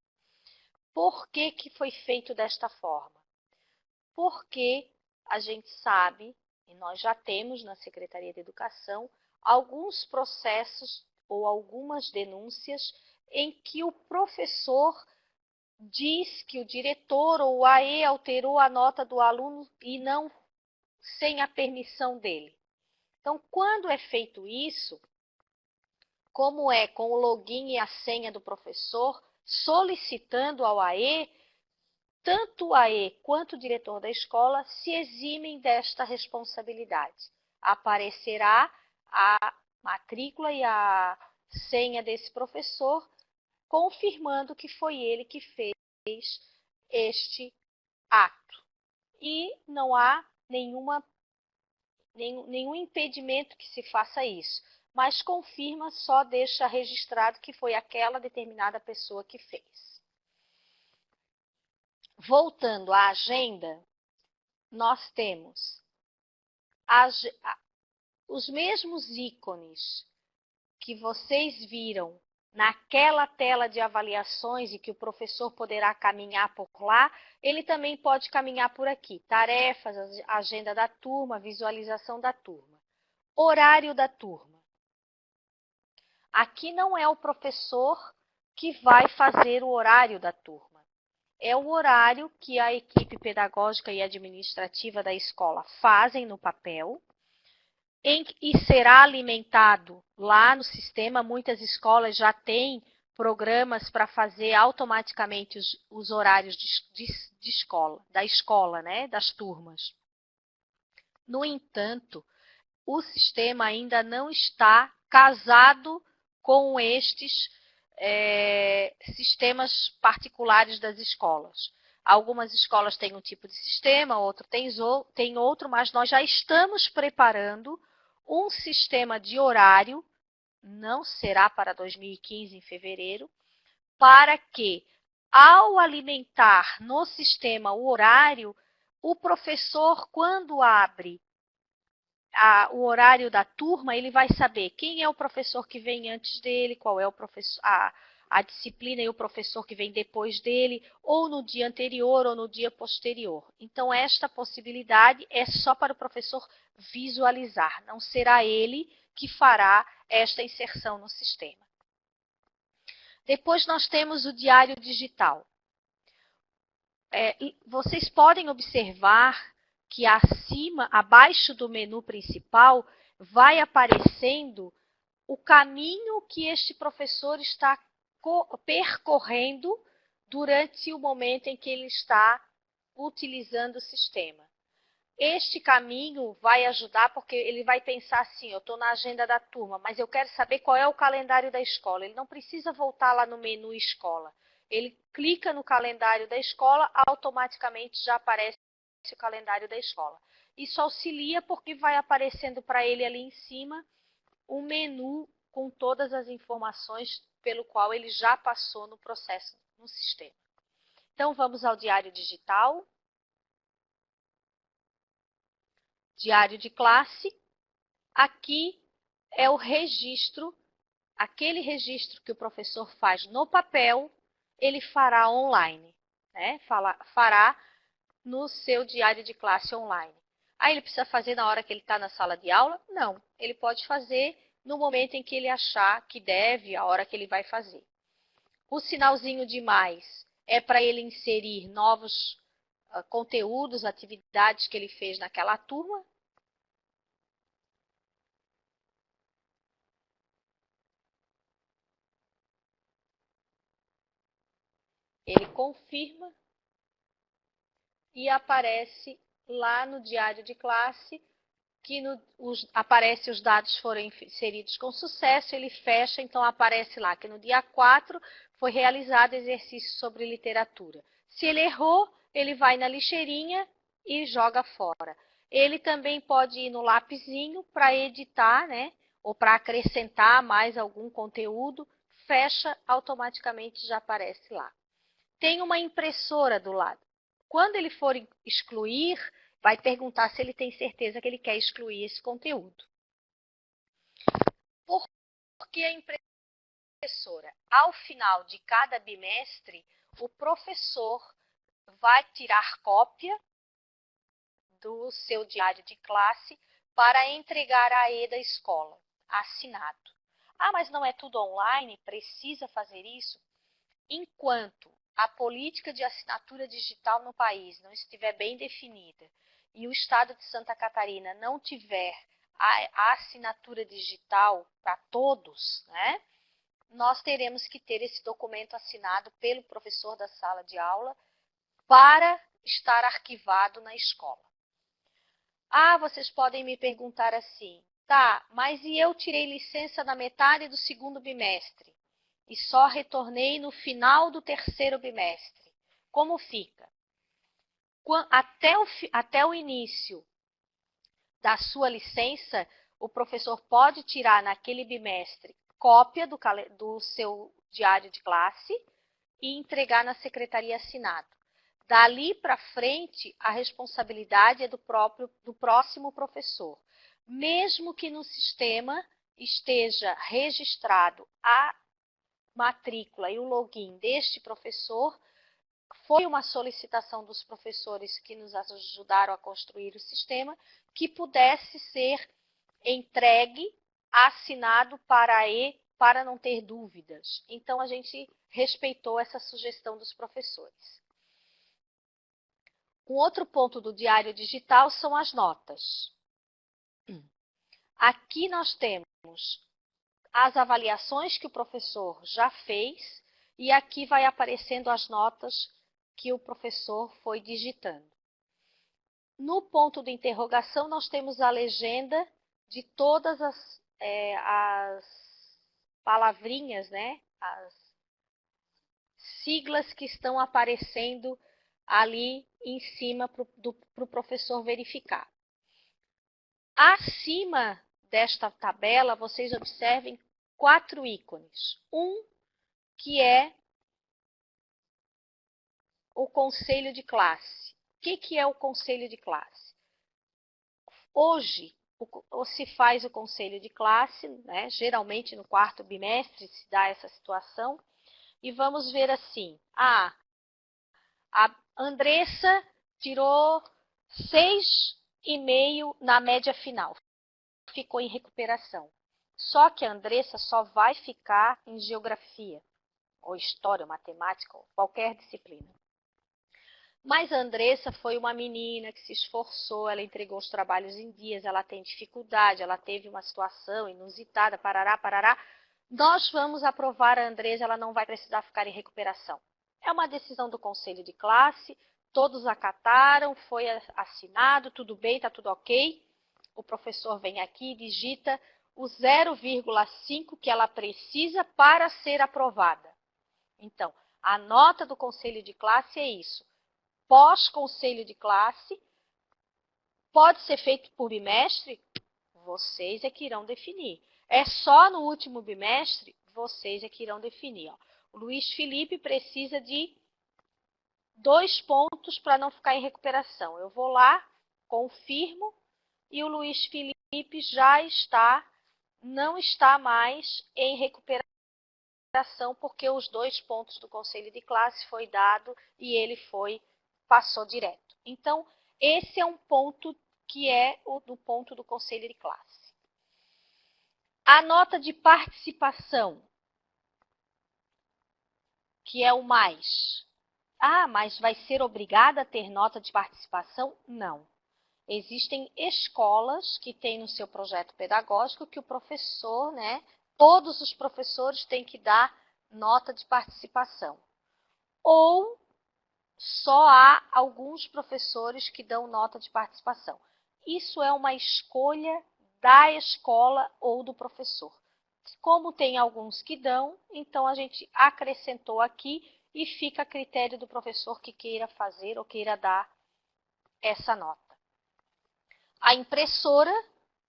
Por que foi feito desta forma? Porque a gente sabe, e nós já temos na Secretaria de Educação, alguns processos ou algumas denúncias em que o professor diz que o diretor ou o AE alterou a nota do aluno e não sem a permissão dele. Então, quando é feito isso, como é com o login e a senha do professor, solicitando ao AE, tanto o AE quanto o diretor da escola se eximem desta responsabilidade. Aparecerá a matrícula e a senha desse professor, confirmando que foi ele que fez este ato. E não há nenhuma nenhum impedimento que se faça isso, mas confirma, só deixa registrado que foi aquela determinada pessoa que fez. Voltando à agenda, nós temos os mesmos ícones que vocês viram naquela tela de avaliações e que o professor poderá caminhar por lá, ele também pode caminhar por aqui. Tarefas, agenda da turma, visualização da turma. Horário da turma. Aqui não é o professor que vai fazer o horário da turma. É o horário que a equipe pedagógica e administrativa da escola fazem no papel, e será alimentado lá no sistema. Muitas escolas já têm programas para fazer automaticamente os horários de escola, da escola, né, das turmas. No entanto, o sistema ainda não está casado com estes sistemas particulares das escolas. Algumas escolas têm um tipo de sistema, outro tem outro, mas nós já estamos preparando um sistema de horário, não será para 2015, em fevereiro, para que, ao alimentar no sistema o horário, o professor, quando abre o horário da turma, ele vai saber quem é o professor que vem antes dele, qual é o professor, a disciplina e o professor que vem depois dele, ou no dia anterior ou no dia posterior. Então, esta possibilidade é só para o professor visualizar, não será ele que fará esta inserção no sistema. Depois nós temos o diário digital. Vocês podem observar que acima, abaixo do menu principal, vai aparecendo o caminho que este professor está percorrendo durante o momento em que ele está utilizando o sistema. Este caminho vai ajudar, porque ele vai pensar assim, eu estou na agenda da turma, mas eu quero saber qual é o calendário da escola. Ele não precisa voltar lá no menu escola. Ele clica no calendário da escola, automaticamente já aparece o calendário da escola. Isso auxilia porque vai aparecendo para ele ali em cima um menu com todas as informações pelo qual ele já passou no processo, no sistema. Então, vamos ao diário digital. Diário de classe. Aqui é o registro, aquele registro que o professor faz no papel, ele fará online, né? Fará no seu diário de classe online. Aí ele precisa fazer na hora que ele está na sala de aula? Não, ele pode fazer no momento em que ele achar que deve, a hora que ele vai fazer. O sinalzinho de mais é para ele inserir novos conteúdos, atividades que ele fez naquela turma. Ele confirma e aparece lá no diário de classe que aparece os dados foram inseridos com sucesso, ele fecha, então aparece lá que no dia 4 foi realizado exercício sobre literatura. Se ele errou, ele vai na lixeirinha e joga fora. Ele também pode ir no lapisinho para editar, né? Ou para acrescentar mais algum conteúdo, fecha, automaticamente já aparece lá. Tem uma impressora do lado. Quando ele for excluir, vai perguntar se ele tem certeza que ele quer excluir esse conteúdo. Por que a impressora? Ao final de cada bimestre, o professor vai tirar cópia do seu diário de classe para entregar à E da escola, assinado. Ah, mas não é tudo online? Precisa fazer isso? Enquanto a política de assinatura digital no país não estiver bem definida e o Estado de Santa Catarina não tiver a assinatura digital para todos, né, nós teremos que ter esse documento assinado pelo professor da sala de aula para estar arquivado na escola. Ah, vocês podem me perguntar assim, tá, mas e eu tirei licença na metade do segundo bimestre e só retornei no final do terceiro bimestre? Como fica? Até o início da sua licença, o professor pode tirar naquele bimestre cópia do seu diário de classe e entregar na secretaria assinado. Dali para frente, a responsabilidade é do próximo professor. Mesmo que no sistema esteja registrado a matrícula e o login deste professor, foi uma solicitação dos professores que nos ajudaram a construir o sistema, que pudesse ser entregue, assinado para não ter dúvidas. Então, a gente respeitou essa sugestão dos professores. Um outro ponto do diário digital são as notas. Aqui nós temos as avaliações que o professor já fez e aqui vai aparecendo as notas que o professor foi digitando. No ponto de interrogação, nós temos a legenda de todas as palavrinhas, né? As siglas que estão aparecendo ali em cima para o professor verificar. Acima desta tabela, vocês observem 4 ícones. Um que é o conselho de classe. O que é o conselho de classe? Hoje, se faz o conselho de classe, né? Geralmente no 4º bimestre se dá essa situação, e vamos ver assim, a Andressa tirou 6,5 na média final, ficou em recuperação. Só que a Andressa só vai ficar em geografia, ou história, ou matemática, ou qualquer disciplina. Mas a Andressa foi uma menina que se esforçou, ela entregou os trabalhos em dias, ela tem dificuldade, ela teve uma situação inusitada, parará, parará. Nós vamos aprovar a Andressa, ela não vai precisar ficar em recuperação. É uma decisão do conselho de classe, todos acataram, foi assinado, tudo bem, está tudo ok. O professor vem aqui e digita o 0,5 que ela precisa para ser aprovada. Então, a nota do conselho de classe é isso. Pós-conselho de classe, pode ser feito por bimestre? Vocês é que irão definir. É só no último bimestre? Vocês é que irão definir. Ó. O Luiz Felipe precisa de 2 pontos para não ficar em recuperação. Eu vou lá, confirmo, e o Luiz Felipe já não está mais em recuperação, porque os 2 pontos do conselho de classe foi dado e ele passou direto. Então, esse é um ponto que é o do ponto do conselho de classe. A nota de participação, que é o mais. Ah, mas vai ser obrigada a ter nota de participação? Não. Existem escolas que têm no seu projeto pedagógico que o professor, né, todos os professores têm que dar nota de participação. Ou só há alguns professores que dão nota de participação. Isso é uma escolha da escola ou do professor. Como tem alguns que dão, então a gente acrescentou aqui e fica a critério do professor que queira fazer ou queira dar essa nota. A impressora,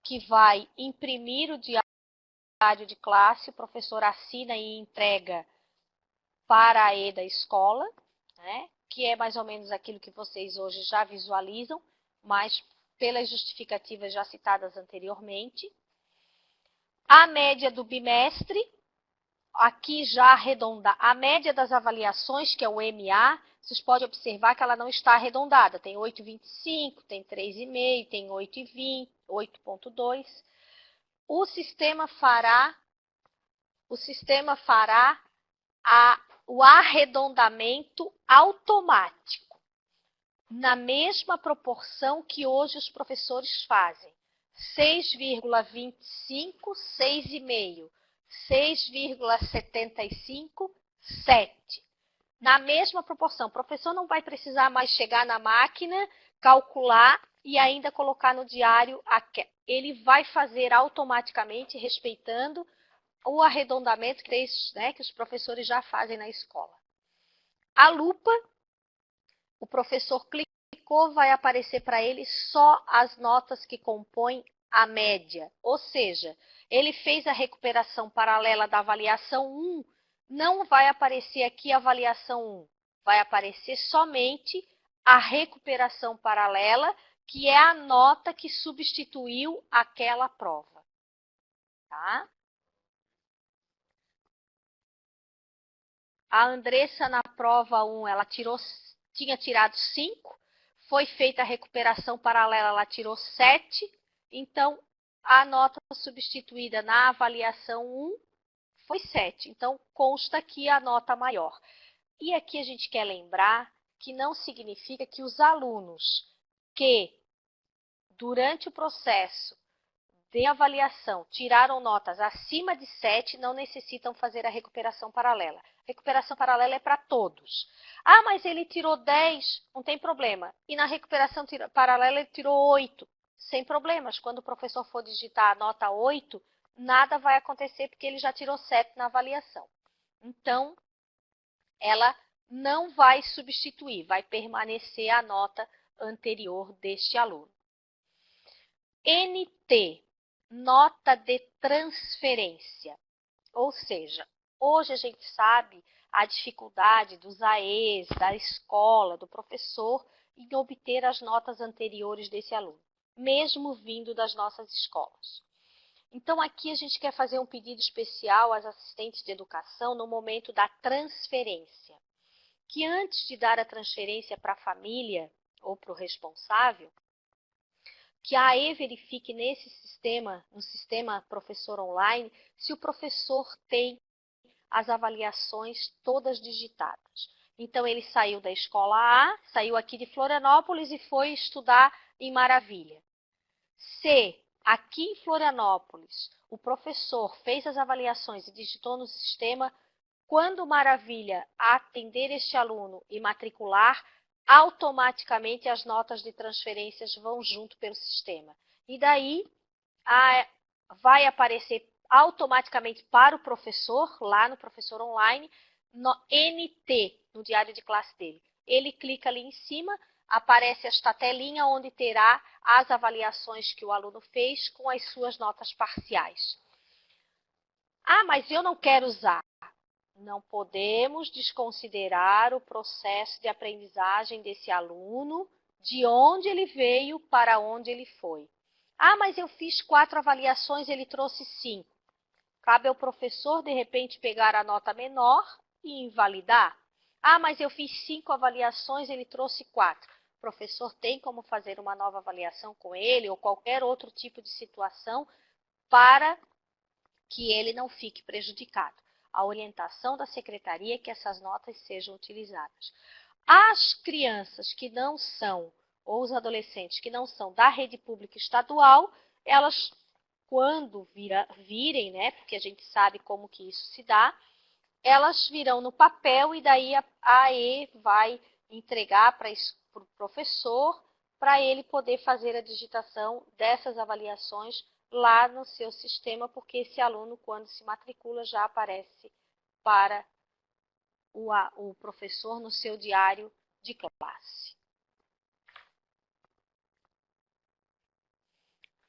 que vai imprimir o diário de classe, o professor assina e entrega para a da escola, né? Que é mais ou menos aquilo que vocês hoje já visualizam, mas pelas justificativas já citadas anteriormente. A média do bimestre, aqui já arredonda, a média das avaliações, que é o MA, vocês podem observar que ela não está arredondada, tem 8,25, tem 3,5, tem 8,20, 8,2. O sistema fará o arredondamento automático, na mesma proporção que hoje os professores fazem. 6,25, 6,5, 6,75, 7. Na mesma proporção. O professor não vai precisar mais chegar na máquina, calcular e ainda colocar no diário. Ele vai fazer automaticamente, respeitando o arredondamento que os professores já fazem na escola. A lupa, o professor clica clicou, vai aparecer para ele só as notas que compõem a média. Ou seja, ele fez a recuperação paralela da avaliação 1, não vai aparecer aqui a avaliação 1, vai aparecer somente a recuperação paralela, que é a nota que substituiu aquela prova. Tá? A Andressa, na prova 1, ela tinha tirado 5, foi feita a recuperação paralela, ela tirou 7, então a nota substituída na avaliação 1 foi 7. Então, consta aqui a nota maior. E aqui a gente quer lembrar que não significa que os alunos que, durante o processo de avaliação, tiraram notas acima de 7, não necessitam fazer a recuperação paralela. A recuperação paralela é para todos. Ah, mas ele tirou 10, não tem problema. E na recuperação paralela ele tirou 8, sem problemas. Quando o professor for digitar a nota 8, nada vai acontecer porque ele já tirou 7 na avaliação. Então, ela não vai substituir, vai permanecer a nota anterior deste aluno. NT, nota de transferência. Ou seja, hoje a gente sabe a dificuldade dos AEs, da escola, do professor, em obter as notas anteriores desse aluno, mesmo vindo das nossas escolas. Então, aqui a gente quer fazer um pedido especial às assistentes de educação no momento da transferência, que antes de dar a transferência para a família ou para o responsável, que a AE verifique nesse sistema, no sistema professor online, se o professor tem as avaliações todas digitadas. Então, ele saiu da escola A, saiu aqui de Florianópolis e foi estudar em Maravilha. Se aqui em Florianópolis o professor fez as avaliações e digitou no sistema, quando Maravilha atender este aluno e matricular, automaticamente as notas de transferências vão junto pelo sistema. E daí vai aparecer automaticamente para o professor, lá no professor online, no NT, no diário de classe dele. Ele clica ali em cima, aparece esta telinha onde terá as avaliações que o aluno fez com as suas notas parciais. Ah, mas eu não quero usar. Não podemos desconsiderar o processo de aprendizagem desse aluno, de onde ele veio para onde ele foi. Ah, mas eu fiz 4 avaliações, ele trouxe 5. Cabe ao professor, de repente, pegar a nota menor e invalidar. Ah, mas eu fiz 5 avaliações, ele trouxe 4. O professor tem como fazer uma nova avaliação com ele ou qualquer outro tipo de situação para que ele não fique prejudicado. A orientação da secretaria é que essas notas sejam utilizadas. As crianças que não são, ou os adolescentes que não são da rede pública estadual, elas, quando virem, né, porque a gente sabe como que isso se dá, elas virão no papel e daí a AE vai entregar para o professor para ele poder fazer a digitação dessas avaliações lá no seu sistema, porque esse aluno, quando se matricula, já aparece para o professor no seu diário de classe.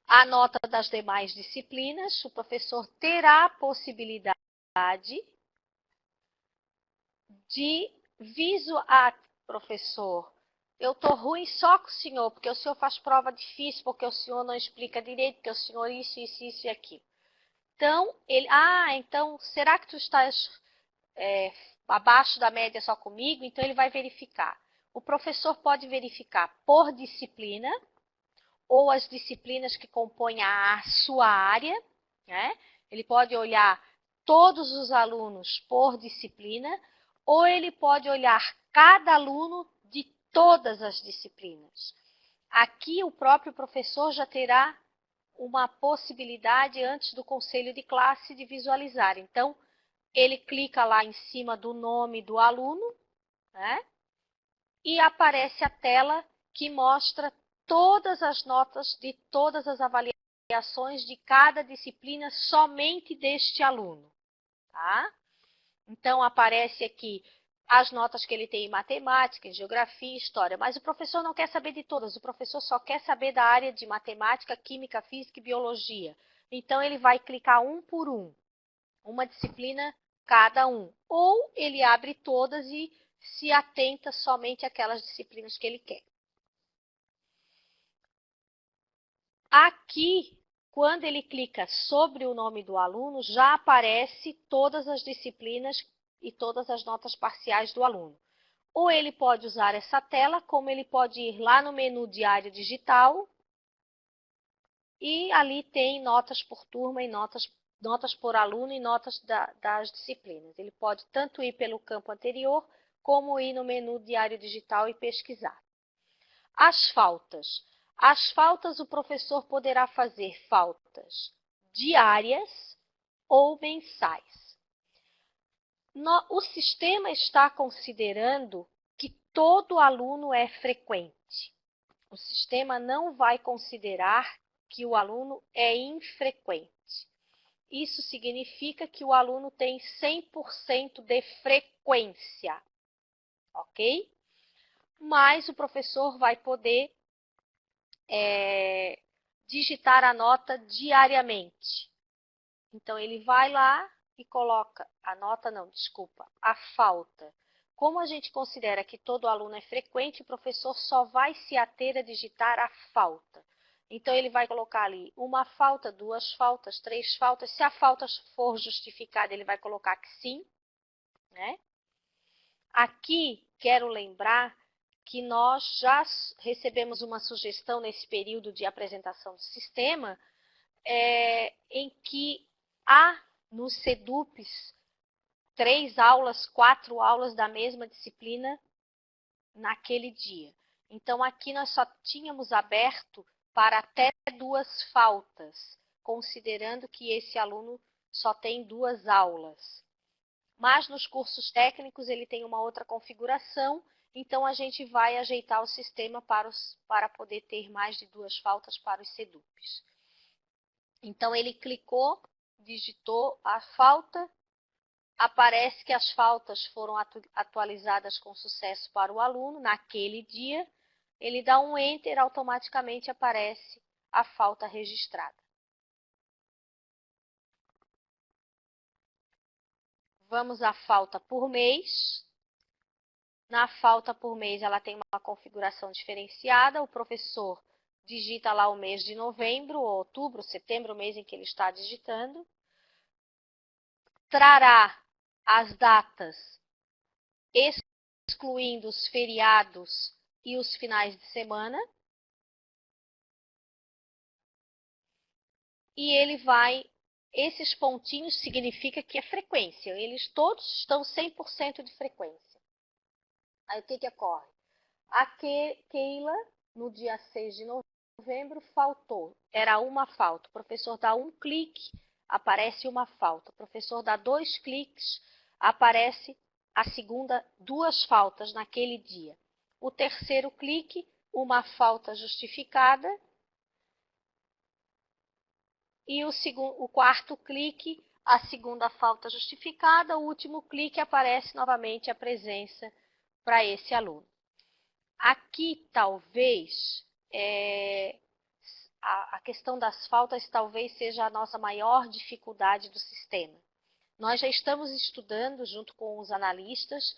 A nota das demais disciplinas, o professor terá a possibilidade de visualizar, professor, eu estou ruim só com o senhor, porque o senhor faz prova difícil, porque o senhor não explica direito, porque o senhor isso e aquilo. Então, então, será que tu estás abaixo da média só comigo? Então, ele vai verificar. O professor pode verificar por disciplina, ou as disciplinas que compõem a sua área, né? Ele pode olhar todos os alunos por disciplina, ou ele pode olhar cada aluno de todas as disciplinas. Aqui o próprio professor já terá uma possibilidade antes do conselho de classe de visualizar. Então, ele clica lá em cima do nome do aluno, né? E aparece a tela que mostra todas as notas de todas as avaliações de cada disciplina somente deste aluno. Tá? Então, aparece aqui as notas que ele tem em matemática, em geografia, história, mas o professor não quer saber de todas, o professor só quer saber da área de matemática, química, física e biologia. Então, ele vai clicar um por um, uma disciplina cada um. Ou ele abre todas e se atenta somente àquelas disciplinas que ele quer. Aqui, quando ele clica sobre o nome do aluno, já aparece todas as disciplinas e todas as notas parciais do aluno. Ou ele pode usar essa tela, como ele pode ir lá no menu Diário Digital, e ali tem notas por turma e notas por aluno e notas das disciplinas. Ele pode tanto ir pelo campo anterior, como ir no menu Diário Digital e pesquisar. As faltas. As faltas, o professor poderá fazer faltas diárias ou mensais. O sistema está considerando que todo aluno é frequente. O sistema não vai considerar que o aluno é infrequente. Isso significa que o aluno tem 100% de frequência, ok? Mas o professor vai poder digitar a nota diariamente. Então, ele vai lá e coloca a nota, não, desculpa, a falta. Como a gente considera que todo aluno é frequente, o professor só vai se ater a digitar a falta. Então, ele vai colocar ali uma falta, duas faltas, três faltas. Se a falta for justificada, ele vai colocar que sim, né? Aqui, quero lembrar que nós já recebemos uma sugestão nesse período de apresentação do sistema, em que há nos SEDUPs 3 aulas, 4 aulas da mesma disciplina naquele dia. Então, aqui nós só tínhamos aberto para até 2 faltas, considerando que esse aluno só tem 2 aulas. Mas nos cursos técnicos ele tem uma outra configuração, então a gente vai ajeitar o sistema para poder ter mais de 2 faltas para os SEDUPs. Então, ele clicou, digitou a falta, aparece que as faltas foram atualizadas com sucesso para o aluno naquele dia. Ele dá um Enter, automaticamente aparece a falta registrada. Vamos à falta por mês. Na falta por mês, ela tem uma configuração diferenciada. O professor digita lá o mês de novembro, ou outubro, setembro, o mês em que ele está digitando. Trará as datas, excluindo os feriados e os finais de semana. E ele vai, esses pontinhos significa que é frequência, eles todos estão 100% de frequência. Aí o que ocorre? A Keila, no dia 6 de novembro, faltou, era uma falta. O professor dá um clique, aparece uma falta. O professor dá 2 cliques, aparece a segunda, 2 faltas naquele dia. O terceiro clique, uma falta justificada. E o quarto clique, a segunda falta justificada. O último clique, aparece novamente a presença para esse aluno. Aqui, talvez, a questão das faltas talvez seja a nossa maior dificuldade do sistema. Nós já estamos estudando junto com os analistas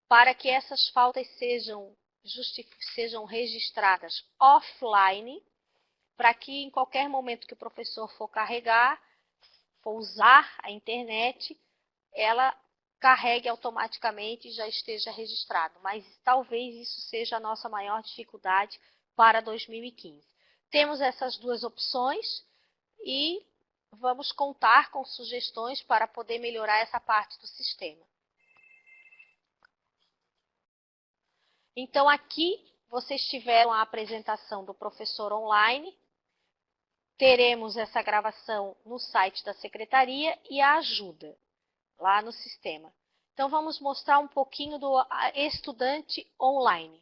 para que essas faltas sejam registradas offline, para que em qualquer momento que o professor for carregar, for usar a internet, ela carregue automaticamente e já esteja registrado. Mas talvez isso seja a nossa maior dificuldade para 2015. Temos essas 2 opções e vamos contar com sugestões para poder melhorar essa parte do sistema. Então, aqui vocês tiveram a apresentação do professor online. Teremos essa gravação no site da secretaria e a ajuda lá no sistema. Então, vamos mostrar um pouquinho do estudante online.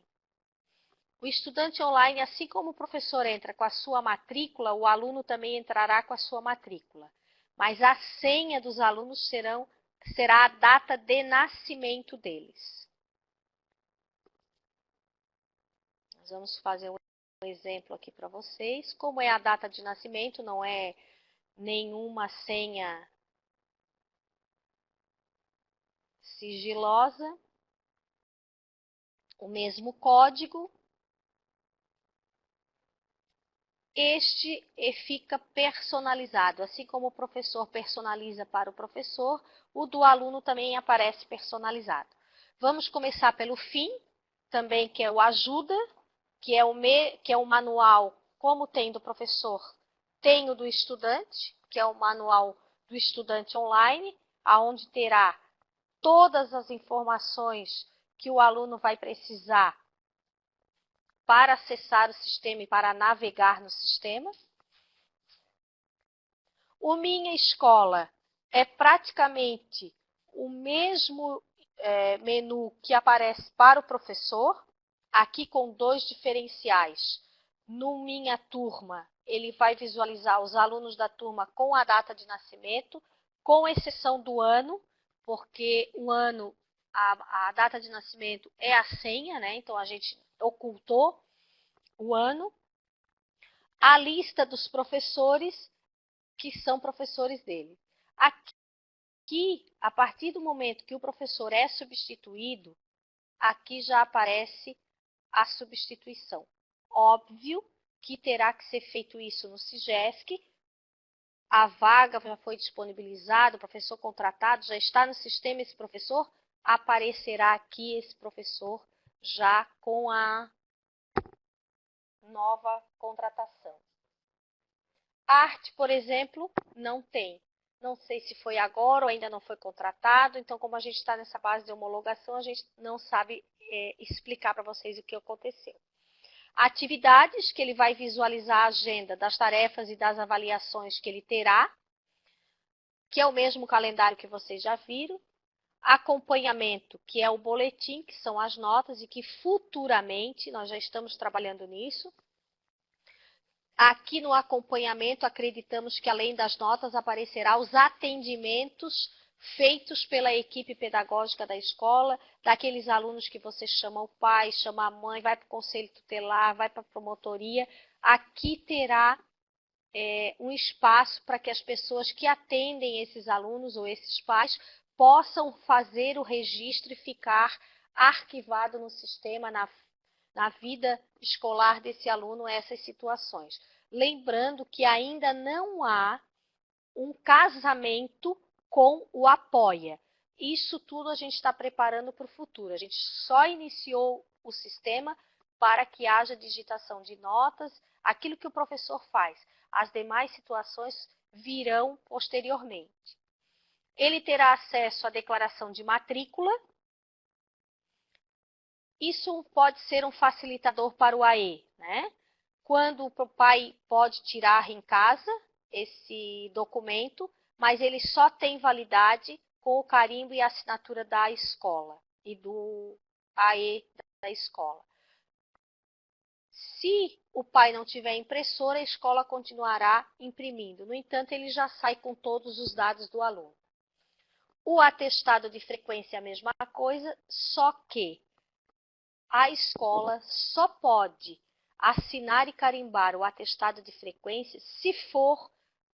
O estudante online, assim como o professor entra com a sua matrícula, o aluno também entrará com a sua matrícula. Mas a senha dos alunos será a data de nascimento deles. Nós vamos fazer um exemplo aqui para vocês. Como é a data de nascimento, não é nenhuma senha sigilosa, o mesmo código. Este fica personalizado, assim como o professor personaliza para o professor, o do aluno também aparece personalizado. Vamos começar pelo fim, também que é o ajuda, que é o manual, como tem do professor, tem o do estudante, que é o manual do estudante online, aonde terá todas as informações que o aluno vai precisar para acessar o sistema e para navegar no sistema. O Minha Escola é praticamente o mesmo menu que aparece para o professor, aqui com dois diferenciais. No Minha Turma, ele vai visualizar os alunos da turma com a data de nascimento, com exceção do ano, porque o ano, a data de nascimento é a senha, né? Então a gente ocultou o ano. A lista dos professores que são professores dele. Aqui, a partir do momento que o professor é substituído, aqui já aparece a substituição. Óbvio que terá que ser feito isso no SIGESC, a vaga já foi disponibilizada, o professor contratado já está no sistema, esse professor, aparecerá aqui esse professor já com a nova contratação. Arte, por exemplo, não tem. Não sei se foi agora ou ainda não foi contratado, então como a gente está nessa base de homologação, a gente não sabe explicar para vocês o que aconteceu. Atividades, que ele vai visualizar a agenda das tarefas e das avaliações que ele terá, que é o mesmo calendário que vocês já viram. Acompanhamento, que é o boletim, que são as notas e que futuramente nós já estamos trabalhando nisso. Aqui no acompanhamento, acreditamos que além das notas aparecerá os atendimentos feitos pela equipe pedagógica da escola, daqueles alunos que você chama o pai, chama a mãe, vai para o conselho tutelar, vai para a promotoria. Aqui terá um espaço para que as pessoas que atendem esses alunos ou esses pais possam fazer o registro e ficar arquivado no sistema, na vida escolar desse aluno, essas situações. Lembrando que ainda não há um casamento com o Apoia. Isso tudo a gente está preparando para o futuro. A gente só iniciou o sistema para que haja digitação de notas, aquilo que o professor faz. As demais situações virão posteriormente. Ele terá acesso à declaração de matrícula. Isso pode ser um facilitador para o AE, né? Quando o pai pode tirar em casa esse documento, mas ele só tem validade com o carimbo e a assinatura da escola e do AE da escola. Se o pai não tiver impressora, a escola continuará imprimindo. No entanto, ele já sai com todos os dados do aluno. O atestado de frequência é a mesma coisa, só que a escola só pode assinar e carimbar o atestado de frequência se for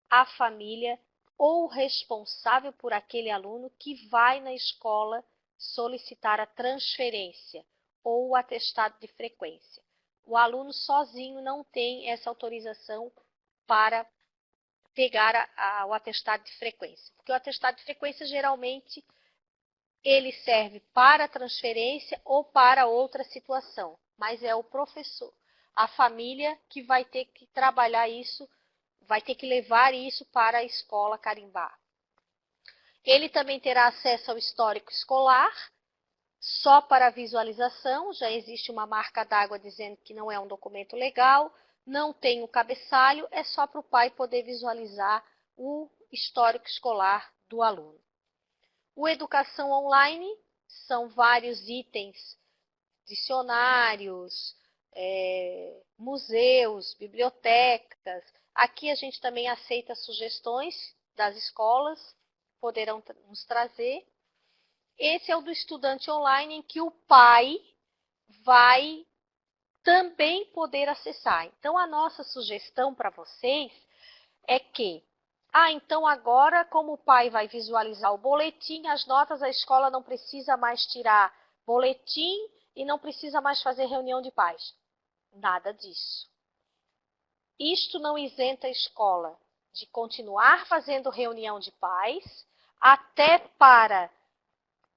a família ou responsável por aquele aluno que vai na escola solicitar a transferência ou o atestado de frequência. O aluno sozinho não tem essa autorização para pegar o atestado de frequência, porque o atestado de frequência geralmente ele serve para transferência ou para outra situação, mas é o professor, a família que vai ter que trabalhar isso, vai ter que levar isso para a escola carimbar. Ele também terá acesso ao histórico escolar, só para visualização, já existe uma marca d'água dizendo que não é um documento legal, não tem o cabeçalho, é só para o pai poder visualizar o histórico escolar do aluno. O Educação Online são vários itens, dicionários, museus, bibliotecas. Aqui a gente também aceita sugestões das escolas, poderão nos trazer. Esse é o do estudante online, em que o pai vai também poder acessar. Então, a nossa sugestão para vocês é que, então agora, como o pai vai visualizar o boletim, as notas, a escola não precisa mais tirar boletim e não precisa mais fazer reunião de pais. Nada disso. Isto não isenta a escola de continuar fazendo reunião de pais, até para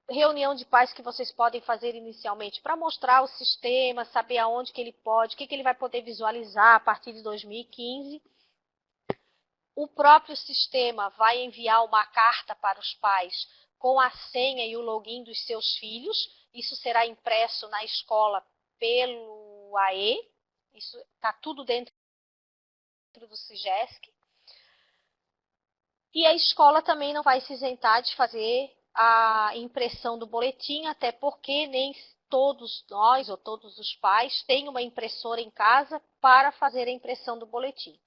reunião de pais que vocês podem fazer inicialmente para mostrar o sistema, saber aonde que ele pode, o que ele vai poder visualizar a partir de 2015. O próprio sistema vai enviar uma carta para os pais com a senha e o login dos seus filhos. Isso será impresso na escola pelo AE. Isso está tudo dentro do SIGESC. E a escola também não vai se isentar de fazer a impressão do boletim, até porque nem todos nós ou todos os pais têm uma impressora em casa para fazer a impressão do boletim.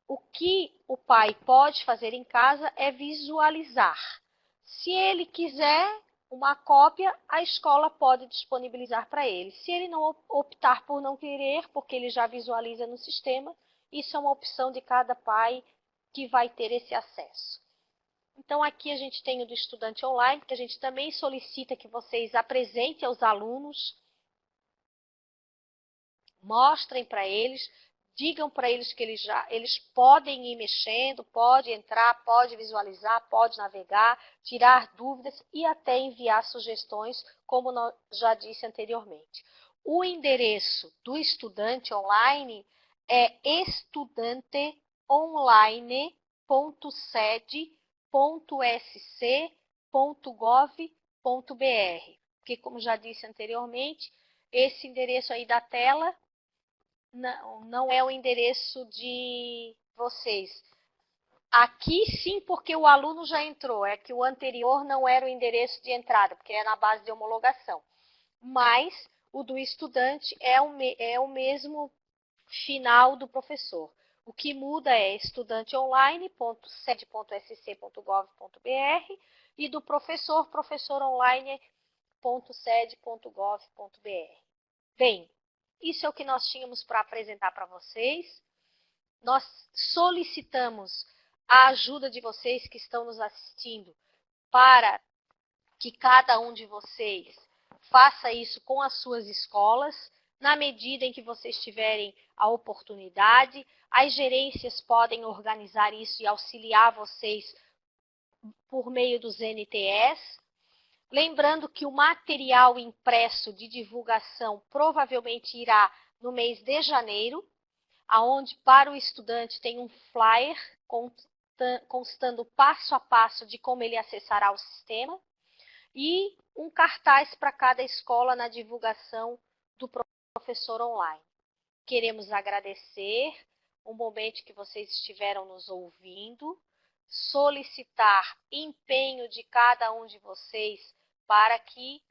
O que o pai pode fazer em casa é visualizar. Se ele quiser uma cópia, a escola pode disponibilizar para ele. Se ele não optar por não querer, porque ele já visualiza no sistema, isso é uma opção de cada pai que vai ter esse acesso. Então, aqui a gente tem o do estudante online, que a gente também solicita que vocês apresentem aos alunos, mostrem para eles, digam para eles que eles podem ir mexendo, pode entrar, pode visualizar, pode navegar, tirar dúvidas e até enviar sugestões, como eu já disse anteriormente. O endereço do estudante online é estudanteonline.sed.sc.gov.br, porque, como já disse anteriormente, esse endereço aí da tela não é o endereço de vocês. Aqui sim, porque o aluno já entrou, é que o anterior não era o endereço de entrada, porque é na base de homologação. Mas o do estudante é o mesmo final do professor. O que muda é estudanteonline.sed.sc.gov.br e do professor, professoronline.sed.gov.br. Bem, isso é o que nós tínhamos para apresentar para vocês. Nós solicitamos a ajuda de vocês que estão nos assistindo para que cada um de vocês faça isso com as suas escolas, na medida em que vocês tiverem a oportunidade. As gerências podem organizar isso e auxiliar vocês por meio dos NTS. Lembrando que o material impresso de divulgação provavelmente irá no mês de janeiro, aonde para o estudante tem um flyer constando passo a passo de como ele acessará o sistema e um cartaz para cada escola na divulgação do professor online. Queremos agradecer o momento que vocês estiveram nos ouvindo, solicitar empenho de cada um de vocês para que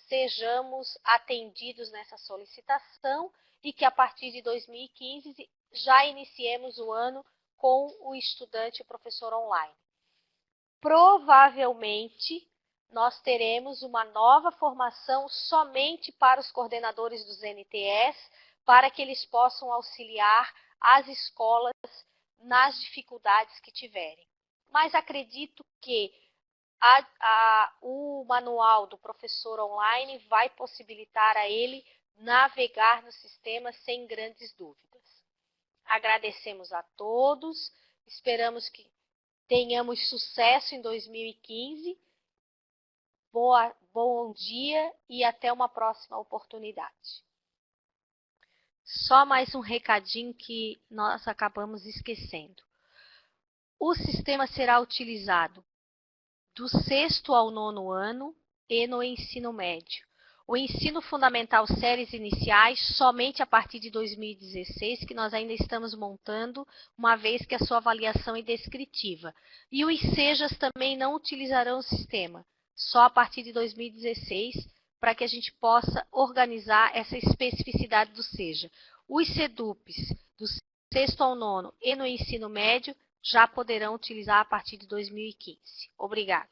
sejamos atendidos nessa solicitação e que a partir de 2015 já iniciemos o ano com o estudante e o professor online. Provavelmente nós teremos uma nova formação somente para os coordenadores dos NTS, para que eles possam auxiliar as escolas nas dificuldades que tiverem. Mas acredito que o manual do professor online vai possibilitar a ele navegar no sistema sem grandes dúvidas. Agradecemos a todos, esperamos que tenhamos sucesso em 2015. Bom dia e até uma próxima oportunidade. Só mais um recadinho que nós acabamos esquecendo. O sistema será utilizado do 6º ao 9º ano e no ensino médio. O ensino fundamental séries iniciais somente a partir de 2016, que nós ainda estamos montando, uma vez que a sua avaliação é descritiva. E os SEJAs também não utilizarão o sistema, só a partir de 2016, para que a gente possa organizar essa especificidade do SEJA. Os SEDUPs do 6º ao 9º e no ensino médio já poderão utilizar a partir de 2015. Obrigada.